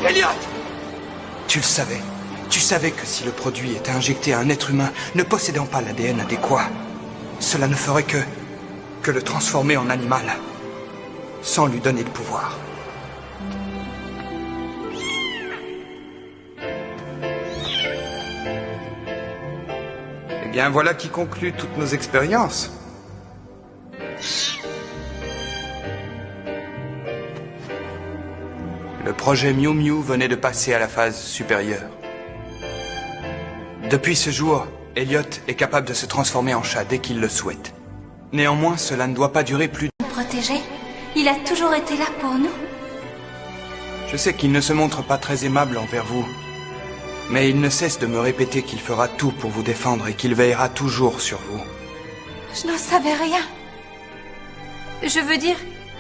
Speaker 5: Elliot! Tu le savais. Tu savais que si le produit était injecté à un être humain ne possédant pas l'ADN adéquat, cela ne ferait que le transformer en animal, sans lui donner de pouvoir. Eh bien, voilà qui conclut toutes nos expériences. Le projet Miu Miu venait de passer à la phase supérieure. Depuis ce jour, Elliot est capable de se transformer en chat dès qu'il le souhaite. Néanmoins, cela ne doit pas durer plus de...
Speaker 3: Protégé, il a toujours été là pour nous.
Speaker 5: Je sais qu'il ne se montre pas très aimable envers vous, mais il ne cesse de me répéter qu'il fera tout pour vous défendre et qu'il veillera toujours sur vous.
Speaker 3: Je n'en savais rien. Je veux dire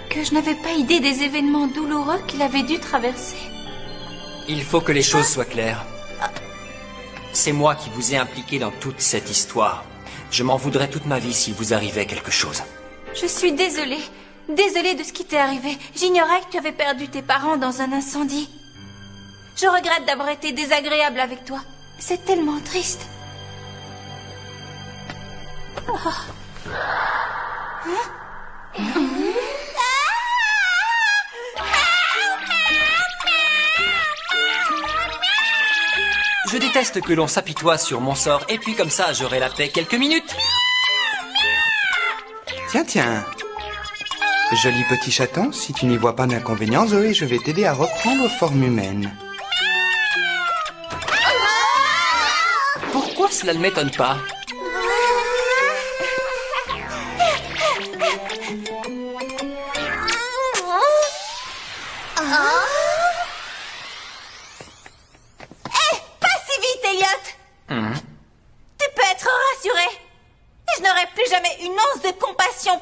Speaker 3: que je n'avais pas idée des événements douloureux qu'il avait dû traverser.
Speaker 12: Il faut que les choses soient claires. C'est moi qui vous ai impliqué dans toute cette histoire. Je m'en voudrais toute ma vie s'il vous arrivait quelque chose.
Speaker 3: Je suis désolée. Désolée de ce qui t'est arrivé. J'ignorais que tu avais perdu tes parents dans un incendie. Je regrette d'avoir été désagréable avec toi. C'est tellement triste. Oh. Hein?
Speaker 12: Je déteste que l'on s'apitoie sur mon sort, et puis comme ça, j'aurai la paix quelques minutes.
Speaker 5: Tiens, tiens. Joli petit chaton, si tu n'y vois pas d'inconvénient, Zoé, je vais t'aider à reprendre forme humaine.
Speaker 12: Pourquoi cela ne m'étonne pas?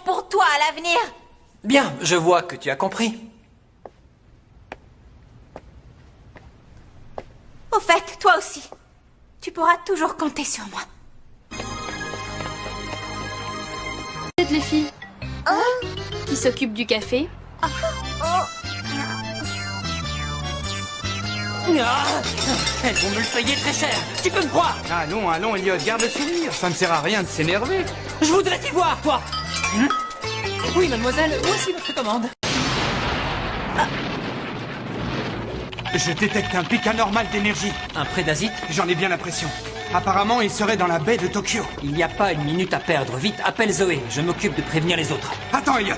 Speaker 3: Pour toi à l'avenir.
Speaker 12: Bien, je vois que tu as compris.
Speaker 3: Au fait, toi aussi. Tu pourras toujours compter sur moi.
Speaker 7: Faites les filles. Qui s'occupe du café?
Speaker 12: Elles vont me le payer très cher. Tu peux me croire?
Speaker 5: Allons, allons, Elliot, garde le sourire. Ça ne sert à rien de s'énerver.
Speaker 12: Je voudrais t'y voir, toi. Oui, mademoiselle, voici votre commande.
Speaker 5: Je détecte un pic anormal d'énergie.
Speaker 12: Un prédasite?
Speaker 5: J'en ai bien l'impression. Apparemment, il serait dans la baie de Tokyo.
Speaker 12: Il n'y a pas une minute à perdre. Vite, appelle Zoé. Je m'occupe de prévenir les autres.
Speaker 5: Attends, Elliot.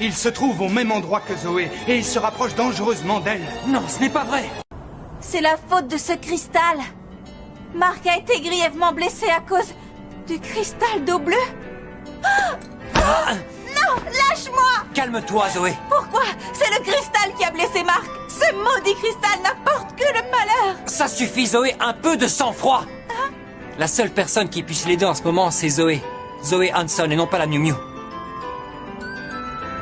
Speaker 5: Il se trouve au même endroit que Zoé et il se rapproche dangereusement d'elle.
Speaker 12: Non, ce n'est pas vrai.
Speaker 3: C'est la faute de ce cristal. Marc a été grièvement blessé à cause du cristal d'eau bleue. Non, lâche-moi!
Speaker 12: Calme-toi, Zoé.
Speaker 3: Pourquoi? C'est le cristal qui a blessé Marc. Ce Ce maudit cristal n'apporte que le malheur.
Speaker 12: Ça suffit, Zoé, un peu de sang-froid. La seule personne qui puisse l'aider en ce moment, c'est Zoé. Zoé Hanson et non pas la Miu Miu.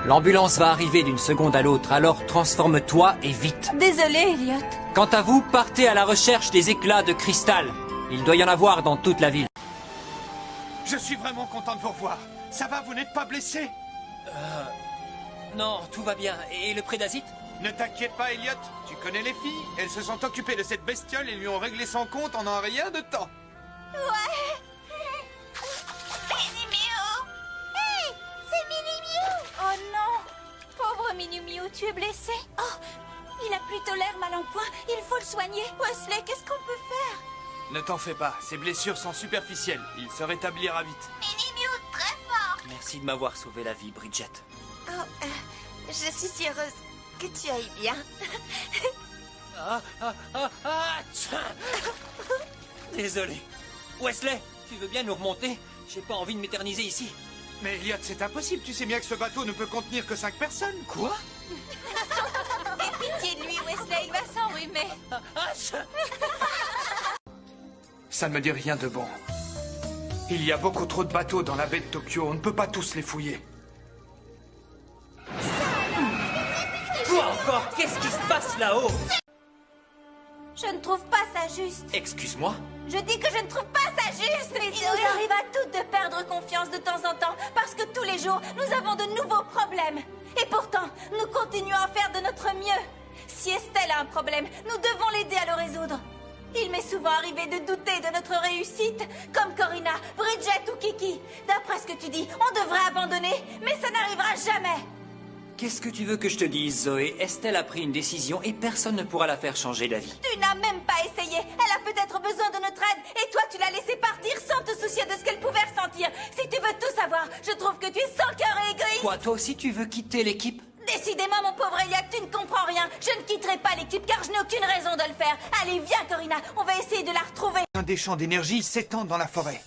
Speaker 12: L'ambulance va arriver d'une seconde à l'autre, alors transforme-toi et vite.
Speaker 3: Désolée, Elliot.
Speaker 12: Quant à vous, partez à la recherche des éclats de cristal. Il doit y en avoir dans toute la ville.
Speaker 5: Je suis vraiment content de vous revoir. Ça va, vous n'êtes pas blessé?
Speaker 12: Non, tout va bien. Et le prédasite?
Speaker 5: Ne t'inquiète pas, Elliot. Tu connais les filles. Elles se sont occupées de cette bestiole et lui ont réglé son compte en un rien de temps.
Speaker 6: Ouais. Minnie Miou. Hey, c'est Minnie Miou.
Speaker 3: Oh non. Pauvre Minnie Miou, tu es blessé?
Speaker 8: Oh, il a plutôt l'air mal en point. Il faut le soigner.
Speaker 3: Wesley, qu'est-ce qu'on peut faire?
Speaker 5: Ne t'en fais pas. Ses blessures sont superficielles. Il se rétablira vite.
Speaker 6: Minnie Miou, très fort.
Speaker 12: Merci de m'avoir sauvé la vie, Bridget.
Speaker 3: Oh, je suis si heureuse que tu ailles bien.
Speaker 12: Désolé. Wesley, tu veux bien nous remonter? J'ai pas envie de m'éterniser ici.
Speaker 5: Mais Elliot, c'est impossible. Tu sais bien que ce bateau ne peut contenir que 5 personnes.
Speaker 12: Quoi?
Speaker 3: Aie pitié de lui, Wesley, il va s'enrhumer.
Speaker 5: Ça ne me dit rien de bon. Il y a beaucoup trop de bateaux dans la baie de Tokyo. On ne peut pas tous les fouiller.
Speaker 12: Quoi encore? Qu'est-ce qui se passe là-haut?
Speaker 3: Je ne trouve pas ça juste.
Speaker 12: Excuse-moi?
Speaker 3: Je dis que je ne trouve pas ça juste. Il nous arrive à toutes de perdre confiance de temps en temps parce que tous les jours, nous avons de nouveaux problèmes. Et pourtant, nous continuons à faire de notre mieux. Si Estelle a un problème, nous devons l'aider à le résoudre. Il m'est souvent arrivé de douter de notre réussite, comme Corina, Bridget ou Kiki. D'après ce que tu dis, on devrait abandonner, mais ça n'arrivera jamais.
Speaker 12: Qu'est-ce que tu veux que je te dise, Zoé? Estelle a pris une décision et personne ne pourra la faire changer d'avis.
Speaker 3: Tu n'as même pas essayé. Elle a peut-être besoin de notre aide et toi tu l'as laissée partir sans te soucier de ce qu'elle pouvait ressentir. Si tu veux tout savoir, je trouve que tu es sans cœur et égoïste.
Speaker 12: Quoi, toi aussi tu veux quitter l'équipe?
Speaker 3: Décidément, mon pauvre Elliot, tu ne comprends rien. Je ne quitterai pas l'équipe car je n'ai aucune raison de le faire. Allez, viens, Corina, on va essayer de la retrouver.
Speaker 5: Un des champs d'énergie s'étend dans la forêt.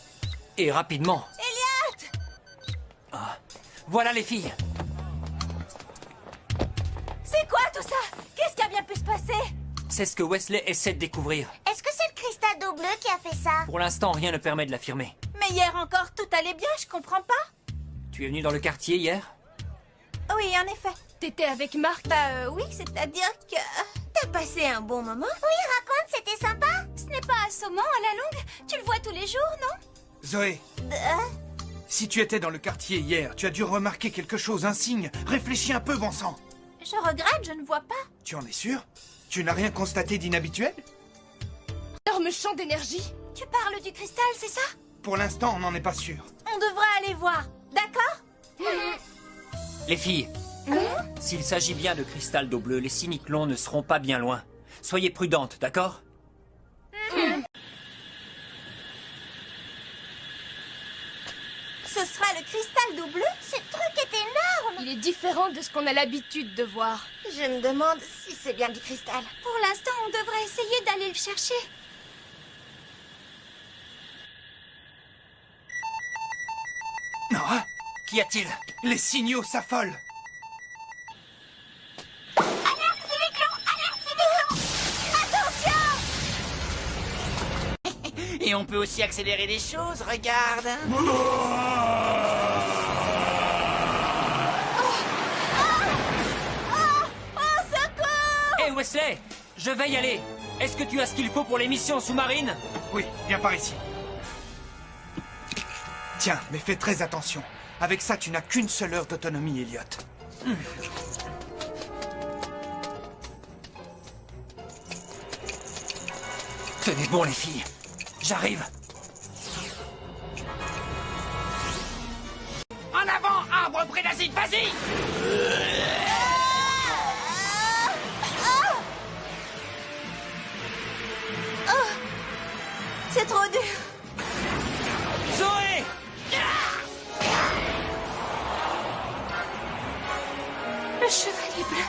Speaker 12: Et rapidement.
Speaker 3: Elliot!
Speaker 12: Voilà les filles.
Speaker 3: C'est quoi tout ça? Qu'est-ce qui a bien pu se passer?
Speaker 12: C'est ce que Wesley essaie de découvrir.
Speaker 6: Est-ce que c'est le cristal d'eau bleue qui a fait ça?
Speaker 12: Pour l'instant, rien ne permet de l'affirmer.
Speaker 3: Mais hier encore, tout allait bien, je comprends pas.
Speaker 12: Tu es venu dans le quartier hier?
Speaker 3: Oui, en effet.
Speaker 7: T'étais avec Marc?
Speaker 3: Oui, c'est-à-dire que... T'as passé un bon moment?
Speaker 6: Oui, raconte, c'était sympa.
Speaker 8: Ce n'est pas assommant à la longue. Tu le vois tous les jours, non?
Speaker 5: Zoé, si tu étais dans le quartier hier, tu as dû remarquer quelque chose, un signe. Réfléchis un peu, bon sang.
Speaker 3: Je regrette, je ne vois pas.
Speaker 5: Tu en es sûr? Tu n'as rien constaté d'inhabituel?
Speaker 7: Énorme champ d'énergie.
Speaker 8: Tu parles du cristal, c'est ça?
Speaker 5: Pour l'instant, on n'en est pas sûr.
Speaker 3: On devrait aller voir, d'accord?
Speaker 12: Les filles, s'il s'agit bien de cristal d'eau bleue, les cyniclons ne seront pas bien loin. Soyez prudentes, d'accord?
Speaker 3: Ce sera le cristal d'eau bleue?
Speaker 6: Ce truc est énorme.
Speaker 7: Il est différent de ce qu'on a l'habitude de voir.
Speaker 3: Je me demande si c'est bien du cristal.
Speaker 8: Pour l'instant, on devrait essayer d'aller le chercher.
Speaker 5: Nora,
Speaker 12: Qu'y a-t-il?
Speaker 5: les signaux s'affolent.
Speaker 6: Alerte cyclone, alerte cyclone. Attention.
Speaker 11: Et on peut aussi accélérer les choses, regarde.
Speaker 12: Hé Wesley, je vais y aller. Est-ce que tu as ce qu'il faut pour les missions sous-marines?
Speaker 5: Oui, viens par ici. Tiens, mais fais très attention. Avec ça, tu n'as qu'une seule heure d'autonomie, Elliot.
Speaker 12: Tenez bon les filles, j'arrive.
Speaker 11: En avant, arbre prédasite, vas-y.
Speaker 3: C'est trop dur.
Speaker 12: Zoé!
Speaker 3: Le chevalier bleu.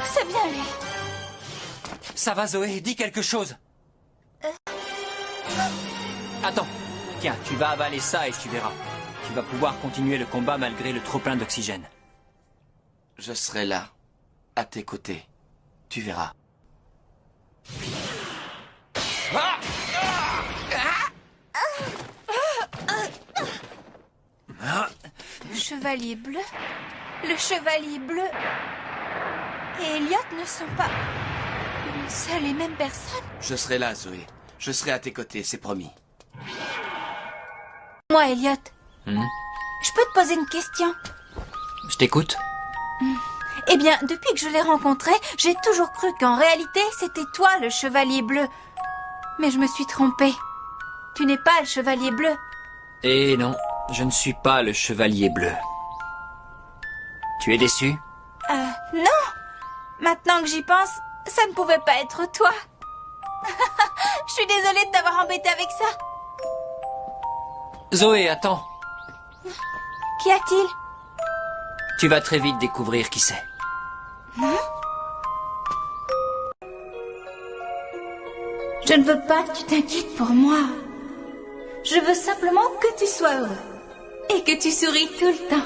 Speaker 3: C'est bien lui.
Speaker 12: Ça va Zoé, dis quelque chose. Attends, tiens, tu vas avaler ça et tu verras. Tu vas pouvoir continuer le combat malgré le trop-plein d'oxygène.
Speaker 9: Je serai là, à tes côtés. Tu verras.
Speaker 3: Le chevalier bleu, le chevalier bleu et Elliot ne sont pas une seule et même personne.
Speaker 9: Je serai là, Zoé. Je serai à tes côtés, c'est promis.
Speaker 3: Moi, Elliot, je peux te poser une question?
Speaker 2: Je t'écoute.
Speaker 3: Eh bien, depuis que je l'ai rencontré, j'ai toujours cru qu'en réalité, c'était toi le chevalier bleu. Mais je me suis trompée. Tu n'es pas le chevalier bleu.
Speaker 2: Et non, je ne suis pas le chevalier bleu. Tu es déçu?
Speaker 3: Non. Maintenant que j'y pense, ça ne pouvait pas être toi. Je suis désolée de t'avoir embêté avec ça.
Speaker 2: Zoé, attends.
Speaker 3: Qu'y a-t-il?
Speaker 2: Tu vas très vite découvrir qui c'est.
Speaker 3: Je ne veux pas que tu t'inquiètes pour moi. Je veux simplement que tu sois heureux. Et que tu souris tout le temps.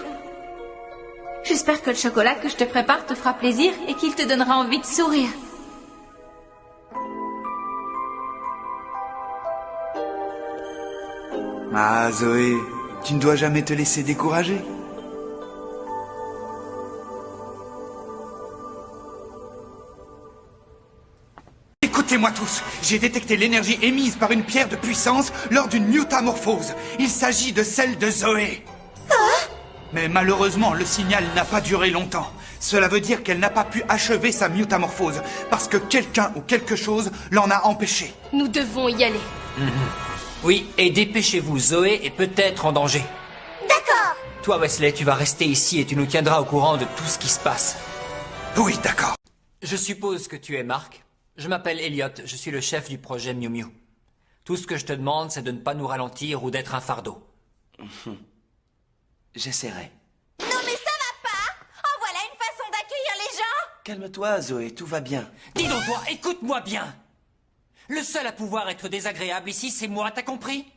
Speaker 3: J'espère que le chocolat que je te prépare te fera plaisir et qu'il te donnera envie de sourire.
Speaker 5: Ah, Zoé, tu ne dois jamais te laisser décourager. Écoutez-moi tous, j'ai détecté l'énergie émise par une pierre de puissance lors d'une mutamorphose. Il s'agit de celle de Zoé. Mais malheureusement, le signal n'a pas duré longtemps. Cela veut dire qu'elle n'a pas pu achever sa mutamorphose, parce que quelqu'un ou quelque chose l'en a empêché.
Speaker 7: Nous devons y aller.
Speaker 2: Oui, et dépêchez-vous, Zoé est peut-être en danger.
Speaker 6: D'accord.
Speaker 2: Toi, Wesley, tu vas rester ici et tu nous tiendras au courant de tout ce qui se passe.
Speaker 5: Oui, d'accord.
Speaker 2: Je suppose que tu es Marc. Je m'appelle Elliot, je suis le chef du projet Miu Miu. Tout ce que je te demande, c'est de ne pas nous ralentir ou d'être un fardeau.
Speaker 9: J'essaierai.
Speaker 6: Non mais ça va pas. Oh voilà une façon d'accueillir les gens.
Speaker 9: Calme-toi, Zoé, tout va bien.
Speaker 2: Dis donc toi, écoute-moi bien. Le seul à pouvoir être désagréable ici, c'est moi, t'as compris?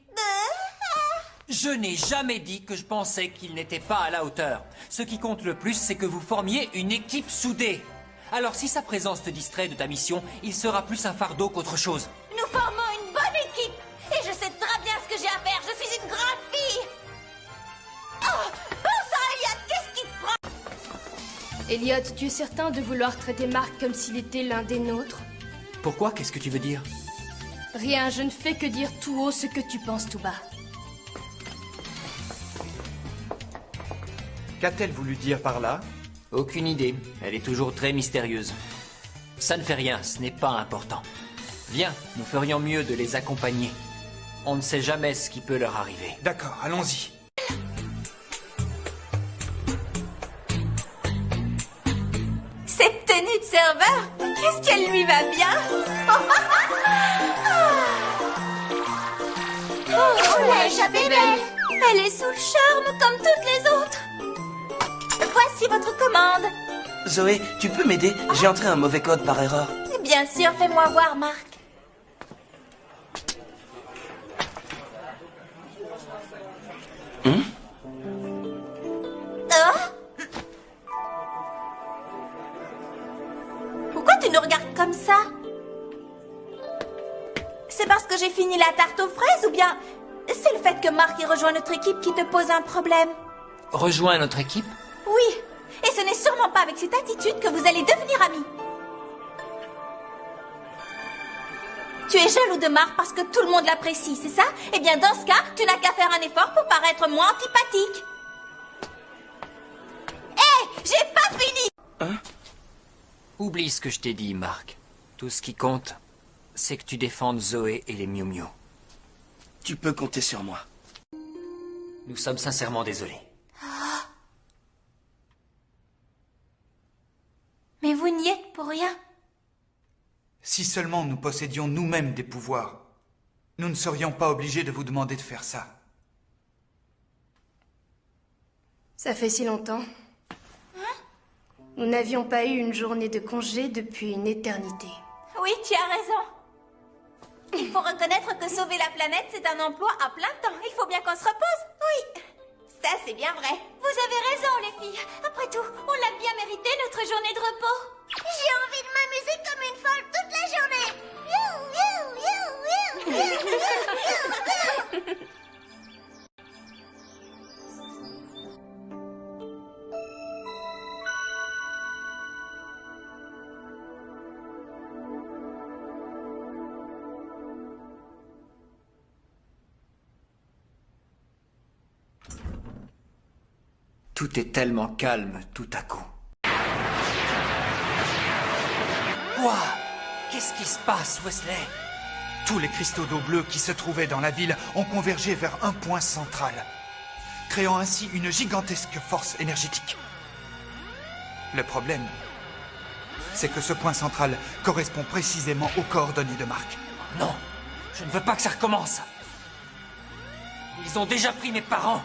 Speaker 2: Je n'ai jamais dit que je pensais qu'il n'était pas à la hauteur. Ce qui compte le plus, c'est que vous formiez une équipe soudée. Alors si sa présence te distrait de ta mission, il sera plus un fardeau qu'autre chose.
Speaker 6: Nous formons une bonne équipe. Et je sais très bien ce que j'ai à faire. Je suis une grande fille. Oh, bon sang, Elliot, qu'est-ce qui te prend?
Speaker 7: Elliot, tu es certain de vouloir traiter Marc comme s'il était l'un des nôtres?
Speaker 2: Pourquoi? Qu'est-ce que tu veux dire?
Speaker 7: Rien, je ne fais que dire tout haut ce que tu penses tout bas.
Speaker 5: Qu'a-t-elle voulu dire par là?
Speaker 2: Aucune idée. Elle est toujours très mystérieuse. Ça ne fait rien, ce n'est pas important. Viens, nous ferions mieux de les accompagner. On ne sait jamais ce qui peut leur arriver.
Speaker 5: D'accord, allons-y.
Speaker 3: Cette tenue de serveur, qu'est-ce qu'elle lui va bien?
Speaker 6: Oh, la échappée belle.
Speaker 3: Elle est sous le charme comme toutes les autres. Voici votre commande.
Speaker 9: Zoé, tu peux m'aider? J'ai entré un mauvais code par erreur.
Speaker 3: Bien sûr, fais-moi voir, Marc. Pourquoi tu nous regardes comme ça? C'est parce que j'ai fini la tarte aux fraises ou bien c'est le fait que Marc ait rejoint notre équipe qui te pose un problème?
Speaker 2: Rejoins notre équipe?
Speaker 3: Oui, et ce n'est sûrement pas avec cette attitude que vous allez devenir amis. Tu es jaloux de Marc parce que tout le monde l'apprécie, c'est ça? Eh bien, dans ce cas, tu n'as qu'à faire un effort pour paraître moins antipathique. Hé, j'ai pas fini!
Speaker 9: Hein?
Speaker 2: Oublie ce que je t'ai dit, Marc. Tout ce qui compte, c'est que tu défendes Zoé et les Miu Miu.
Speaker 9: Tu peux compter sur moi.
Speaker 2: Nous sommes sincèrement désolés.
Speaker 3: Mais vous n'y êtes pour rien.
Speaker 5: Si seulement nous possédions nous-mêmes des pouvoirs, nous ne serions pas obligés de vous demander de faire ça.
Speaker 7: Ça fait si longtemps. Nous n'avions pas eu une journée de congé depuis une éternité.
Speaker 3: Oui, tu as raison. Il faut reconnaître que sauver la planète, c'est un emploi à plein temps. Il faut bien qu'on se repose. Oui, ça c'est bien vrai. Vous avez raison, les filles. Après tout, on l'a bien mérité, notre journée de repos.
Speaker 6: J'ai envie de m'amuser
Speaker 12: Tout est tellement calme tout à coup. Quoi? Qu'est-ce qui se passe, Wesley?
Speaker 5: Tous les cristaux d'eau bleue qui se trouvaient dans la ville ont convergé vers un point central, créant ainsi une gigantesque force énergétique. Le problème, c'est que ce point central correspond précisément aux coordonnées de Mark.
Speaker 12: Non, je ne veux pas que ça recommence. Ils ont déjà pris mes parents.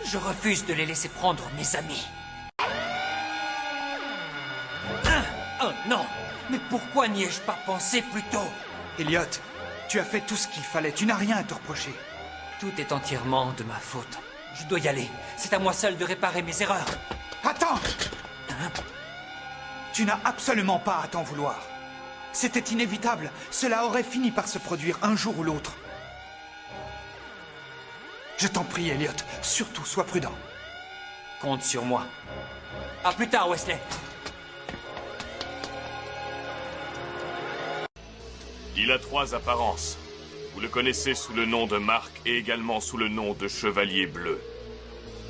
Speaker 12: Je refuse de les laisser prendre mes amis. Oh non, mais pourquoi n'y ai-je pas pensé plus tôt?
Speaker 5: Elliot, tu as fait tout ce qu'il fallait, tu n'as rien à te reprocher.
Speaker 12: Tout est entièrement de ma faute. Je dois y aller. C'est à moi seul de réparer mes erreurs.
Speaker 5: Attends! Tu n'as absolument pas à t'en vouloir. C'était inévitable. Cela aurait fini par se produire un jour ou l'autre. Je t'en prie, Elliot. Surtout, sois prudent.
Speaker 12: Compte sur moi. À plus tard, Wesley.
Speaker 13: Il a 3 apparences. Vous le connaissez sous le nom de Mark et également sous le nom de Chevalier Bleu.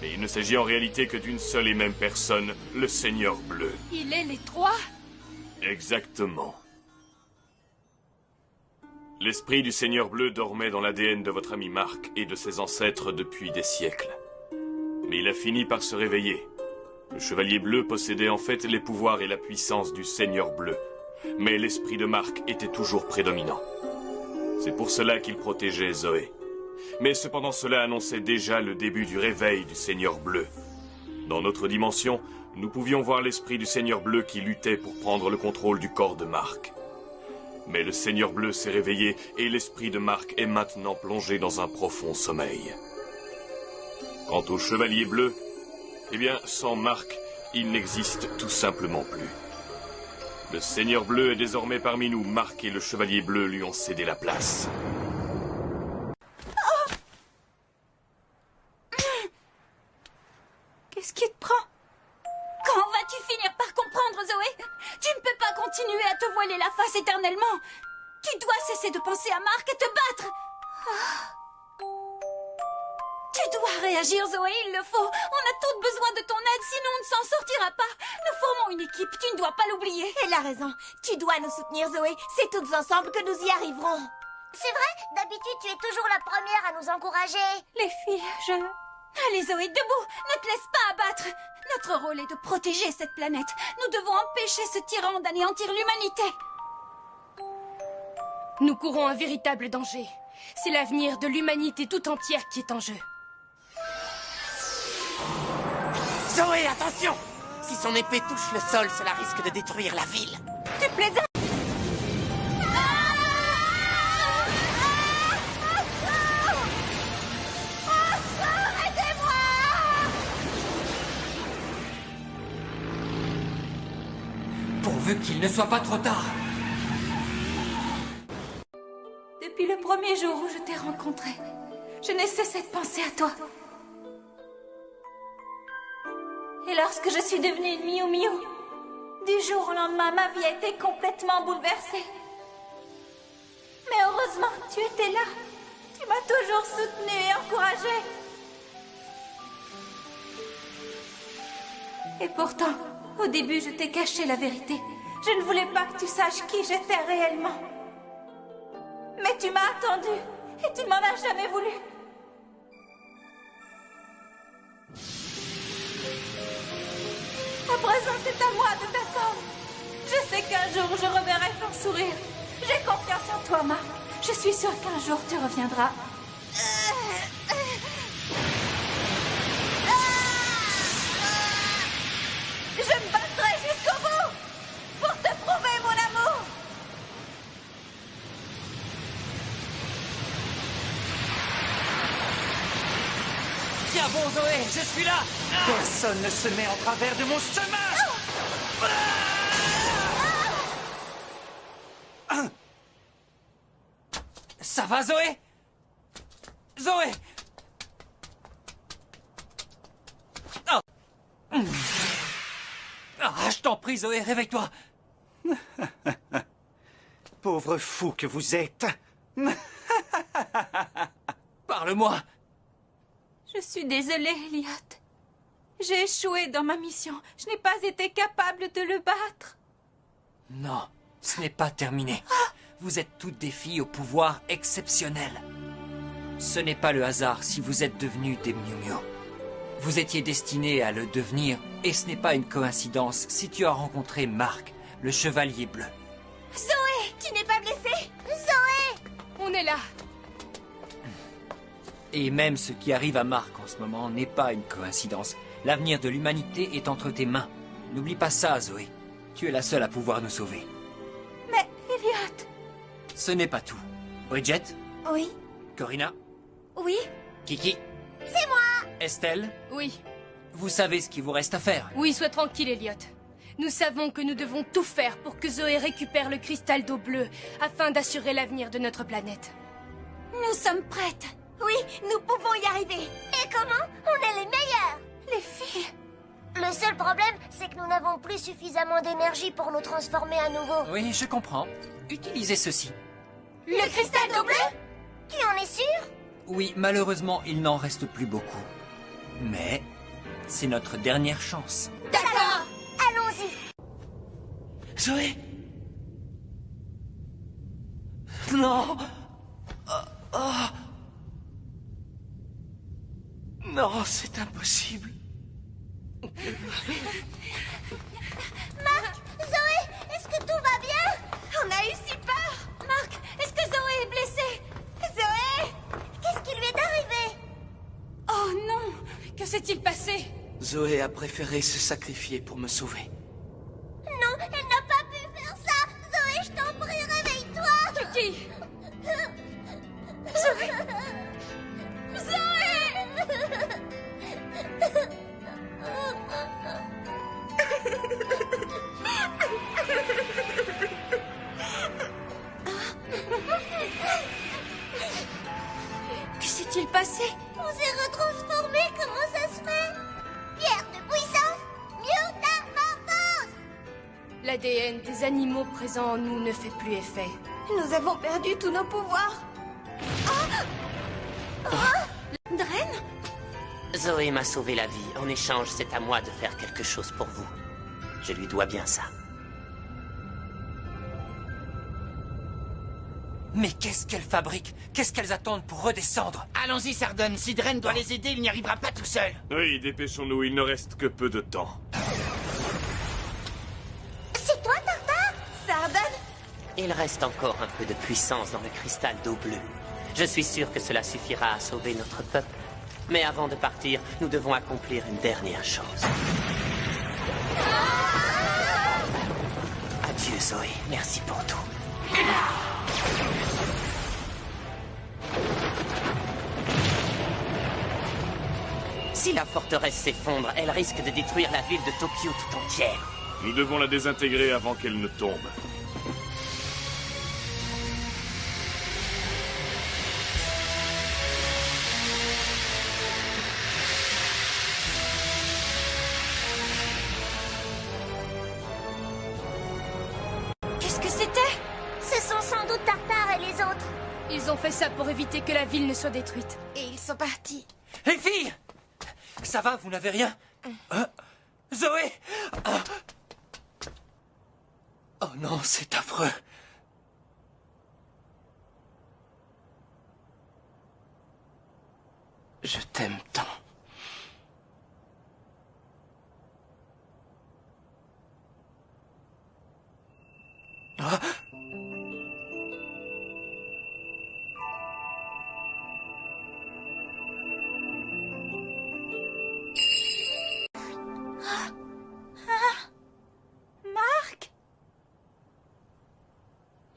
Speaker 13: Mais il ne s'agit en réalité que d'une seule et même personne, le Seigneur Bleu.
Speaker 14: Il est les 3?
Speaker 13: Exactement. L'esprit du Seigneur Bleu dormait dans l'ADN de votre ami Mark et de ses ancêtres depuis des siècles. Mais il a fini par se réveiller. Le Chevalier Bleu possédait en fait les pouvoirs et la puissance du Seigneur Bleu. Mais l'esprit de Mark était toujours prédominant. C'est pour cela qu'il protégeait Zoé. Mais cependant cela annonçait déjà le début du réveil du Seigneur Bleu. Dans notre dimension, nous pouvions voir l'esprit du Seigneur Bleu qui luttait pour prendre le contrôle du corps de Mark. Mais le Seigneur Bleu s'est réveillé et l'esprit de Mark est maintenant plongé dans un profond sommeil. Quant au Chevalier Bleu, eh bien, sans Mark, il n'existe tout simplement plus. Le Seigneur Bleu est désormais parmi nous. Mark et le Chevalier Bleu lui ont cédé la place.
Speaker 8: Qu'est-ce qui te prend? Quand vas-tu finir par comprendre, Zoé? Tu ne peux pas continuer à te voiler la face éternellement. Tu dois cesser de penser à Mark et te battre. Tu dois réagir, Zoé, il le faut. On a toutes besoin de ton aide, sinon on ne s'en sortira pas. Nous formons une équipe, tu ne dois pas l'oublier.
Speaker 6: Elle a raison. Tu dois nous soutenir, Zoé. C'est toutes ensemble que nous y arriverons. C'est vrai? D'habitude, tu es toujours la première à nous encourager.
Speaker 8: Les filles, Allez, Zoé, debout. Ne te laisse pas abattre. Notre rôle est de protéger cette planète. Nous devons empêcher ce tyran d'anéantir l'humanité.
Speaker 14: Nous courons un véritable danger. C'est l'avenir de l'humanité tout entière qui est en jeu.
Speaker 11: Zoé, attention! Si son épée touche le sol, cela risque de détruire la ville.
Speaker 8: Tu plaisantes?
Speaker 12: Pourvu qu'il ne soit pas trop tard.
Speaker 8: Depuis le premier jour où je t'ai rencontré, je n'ai cessé de penser à toi. Et lorsque je suis devenue une Miu Miu, du jour au lendemain, ma vie a été complètement bouleversée. Mais heureusement, tu étais là. Tu m'as toujours soutenue et encouragée. Et pourtant, au début, je t'ai caché la vérité. Je ne voulais pas que tu saches qui j'étais réellement. Mais tu m'as attendu et tu ne m'en as jamais voulu. À présent, c'est à moi de t'attendre. Je sais qu'un jour, je reverrai ton sourire. J'ai confiance en toi, Mark. Je suis sûre qu'un jour, tu reviendras. Je me battrai jusqu'au bout pour te prouver mon amour.
Speaker 12: Tiens bon, Zoé, je suis là.
Speaker 5: Personne ne se met en travers de mon chemin.
Speaker 12: Ça va, Zoé? Zoé! Oh. Ah, je t'en prie, Zoé, réveille-toi.
Speaker 11: Pauvre fou que vous êtes.
Speaker 12: Parle-moi.
Speaker 8: Je suis désolée, Elliot.
Speaker 4: J'ai échoué dans ma mission. Je n'ai pas été capable de le battre.
Speaker 12: Non, ce n'est pas terminé. Vous êtes toutes des filles au pouvoir exceptionnel. Ce n'est pas le hasard si vous êtes devenues des Miu Miu. Vous étiez destinées à le devenir, et ce n'est pas une coïncidence si tu as rencontré Mark, le chevalier bleu.
Speaker 6: Zoé, tu n'es pas blessée? Zoé!
Speaker 14: On est là.
Speaker 12: Et même ce qui arrive à Mark en ce moment n'est pas une coïncidence. L'avenir de l'humanité est entre tes mains. N'oublie pas ça, Zoé. Tu es la seule à pouvoir nous sauver.
Speaker 8: Mais, Elliot...
Speaker 12: Ce n'est pas tout. Bridget?
Speaker 8: Oui?
Speaker 12: Corina?
Speaker 8: Oui?
Speaker 12: Kiki?
Speaker 6: C'est moi!
Speaker 12: Estelle?
Speaker 14: Oui.
Speaker 12: Vous savez ce qu'il vous reste à faire.
Speaker 14: Oui, sois tranquille, Elliot. Nous savons que nous devons tout faire pour que Zoé récupère le cristal d'eau bleue afin d'assurer l'avenir de notre planète.
Speaker 8: Nous sommes prêtes.
Speaker 6: Oui, nous pouvons y arriver. Et comment? On est les meilleurs.
Speaker 8: Les filles...
Speaker 6: Le seul problème, c'est que nous n'avons plus suffisamment d'énergie pour nous transformer à nouveau.
Speaker 12: Oui, je comprends. Utilisez ceci.
Speaker 6: Le cristal d'eau bleue? Tu en es sûr?
Speaker 12: Oui, malheureusement, il n'en reste plus beaucoup. Mais c'est notre dernière chance.
Speaker 6: D'accord, allons-y.
Speaker 9: Zoé? Non. Non, c'est impossible.
Speaker 6: Mark, Zoé, est-ce que tout va bien?
Speaker 8: On a eu si peur. Mark, est-ce que Zoé est blessée?
Speaker 6: Zoé, qu'est-ce qui lui est arrivé?
Speaker 14: Oh non! Que s'est-il passé?
Speaker 9: Zoé a préféré se sacrifier pour me sauver.
Speaker 6: Non, elle n'a pas pu faire ça. Zoé, je t'en prie, réveille-toi.
Speaker 14: Kiki!
Speaker 6: Zoé. Zoé.
Speaker 14: Que s'est-il passé?
Speaker 6: On s'est retransformés, comment ça se fait? Pierre de puissance, métamorphose.
Speaker 14: L'ADN des animaux présents en nous ne fait plus effet.
Speaker 8: Nous avons perdu tous nos pouvoirs. Dren?
Speaker 11: Zoé m'a sauvé la vie. En échange, c'est à moi de faire quelque chose pour vous. Je lui dois bien ça.
Speaker 12: Mais qu'est-ce qu'elles fabriquent? Qu'est-ce qu'elles attendent pour redescendre?
Speaker 11: Allons-y, Sardone. Si Dren doit les aider, il n'y arrivera pas tout seul.
Speaker 13: Oui, dépêchons-nous, il ne reste que peu de temps.
Speaker 6: C'est toi, Tartare?
Speaker 8: Sardone?
Speaker 11: Il reste encore un peu de puissance dans le cristal d'eau bleue. Je suis sûr que cela suffira à sauver notre peuple. Mais avant de partir, nous devons accomplir une dernière chose. Adieu, Zoé. Merci pour tout. Si la forteresse s'effondre, elle risque de détruire la ville de Tokyo tout entière.
Speaker 13: Nous devons la désintégrer avant qu'elle ne tombe.
Speaker 8: Qu'est-ce que c'était?
Speaker 6: Ce sont sans doute Tartare et les autres.
Speaker 14: Ils ont fait ça pour éviter que la ville ne soit détruite.
Speaker 8: Et ils sont partis.
Speaker 12: Les filles! Ça va, vous n'avez rien? Zoé! Oh non, c'est affreux.
Speaker 9: Je t'aime tant. Ah.
Speaker 8: Mark?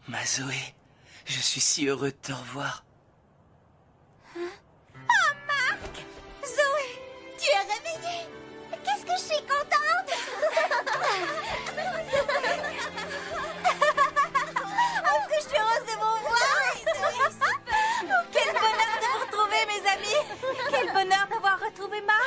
Speaker 9: Ma Zoé, je suis si heureux de te revoir.
Speaker 8: Oh, Mark! Zoé, tu es réveillée?
Speaker 6: Qu'est-ce que je suis contente!
Speaker 8: Est-ce que je suis heureuse de vous voir? Oui, super! Quel bonheur de vous retrouver, mes amis! Quel bonheur d'avoir retrouvé Mark!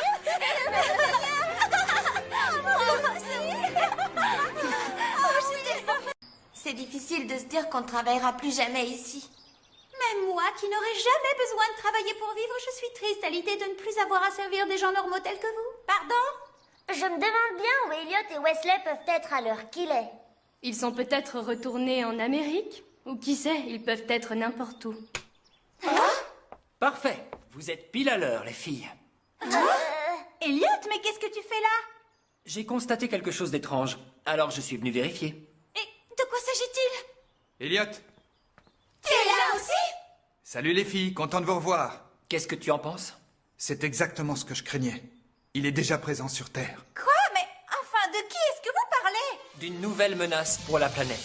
Speaker 8: C'est difficile de se dire qu'on ne travaillera plus jamais ici. Même moi, qui n'aurais jamais besoin de travailler pour vivre, je suis triste à l'idée de ne plus avoir à servir des gens normaux tels que vous. Pardon?
Speaker 6: Je me demande bien où Elliot et Wesley peuvent être à l'heure qu'il est.
Speaker 14: Ils sont peut-être retournés en Amérique. Ou qui sait, ils peuvent être n'importe où.
Speaker 12: Parfait. Vous êtes pile à l'heure, les filles.
Speaker 8: Elliot, mais qu'est-ce que tu fais là?
Speaker 12: J'ai constaté quelque chose d'étrange, alors je suis venu vérifier.
Speaker 8: Et de quoi s'agit-il?
Speaker 5: Elliot.
Speaker 8: Tu es là aussi?
Speaker 5: Salut les filles, content de vous revoir.
Speaker 12: Qu'est-ce que tu en penses?
Speaker 5: C'est exactement ce que je craignais. Il est déjà présent sur Terre.
Speaker 8: Quoi? Mais enfin, de qui est-ce que vous parlez?
Speaker 12: D'une nouvelle menace pour la planète.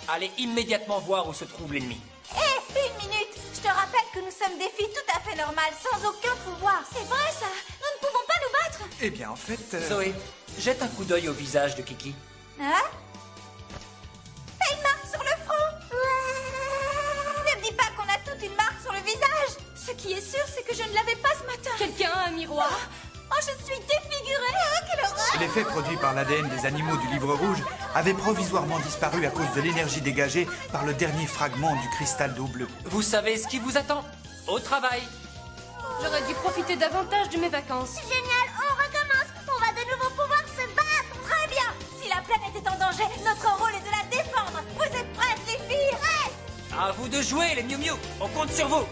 Speaker 12: Allez immédiatement voir où se trouve l'ennemi.
Speaker 8: Hé, une minute. Je te rappelle que nous sommes des filles tout à fait normales, sans aucun pouvoir. C'est vrai ça? Nous ne pouvons pas nous battre.
Speaker 5: Eh bien, en fait...
Speaker 12: Zoé, jette un coup d'œil au visage de Kiki.
Speaker 8: Hein? T'as une marque sur le front? Ne me dis pas qu'on a toute une marque sur le visage.
Speaker 14: Ce qui est sûr, c'est que je ne l'avais pas ce matin. Quelqu'un a un miroir?
Speaker 8: Oh, je suis défigurée. Quelle horreur.
Speaker 5: L'effet produit par l'ADN des animaux du livre rouge avait provisoirement disparu à cause de l'énergie dégagée par le dernier fragment du cristal d'eau bleue.
Speaker 12: Vous savez ce qui vous attend? Au travail!
Speaker 14: J'aurais dû profiter davantage de mes vacances.
Speaker 6: Génial, on recommence. On va de nouveau pouvoir se battre.
Speaker 8: Très bien. Si la planète est en danger, notre rôle est de la défendre. Vous êtes prêtes, les filles?
Speaker 12: À vous de jouer, les Miu Miu! On compte sur vous!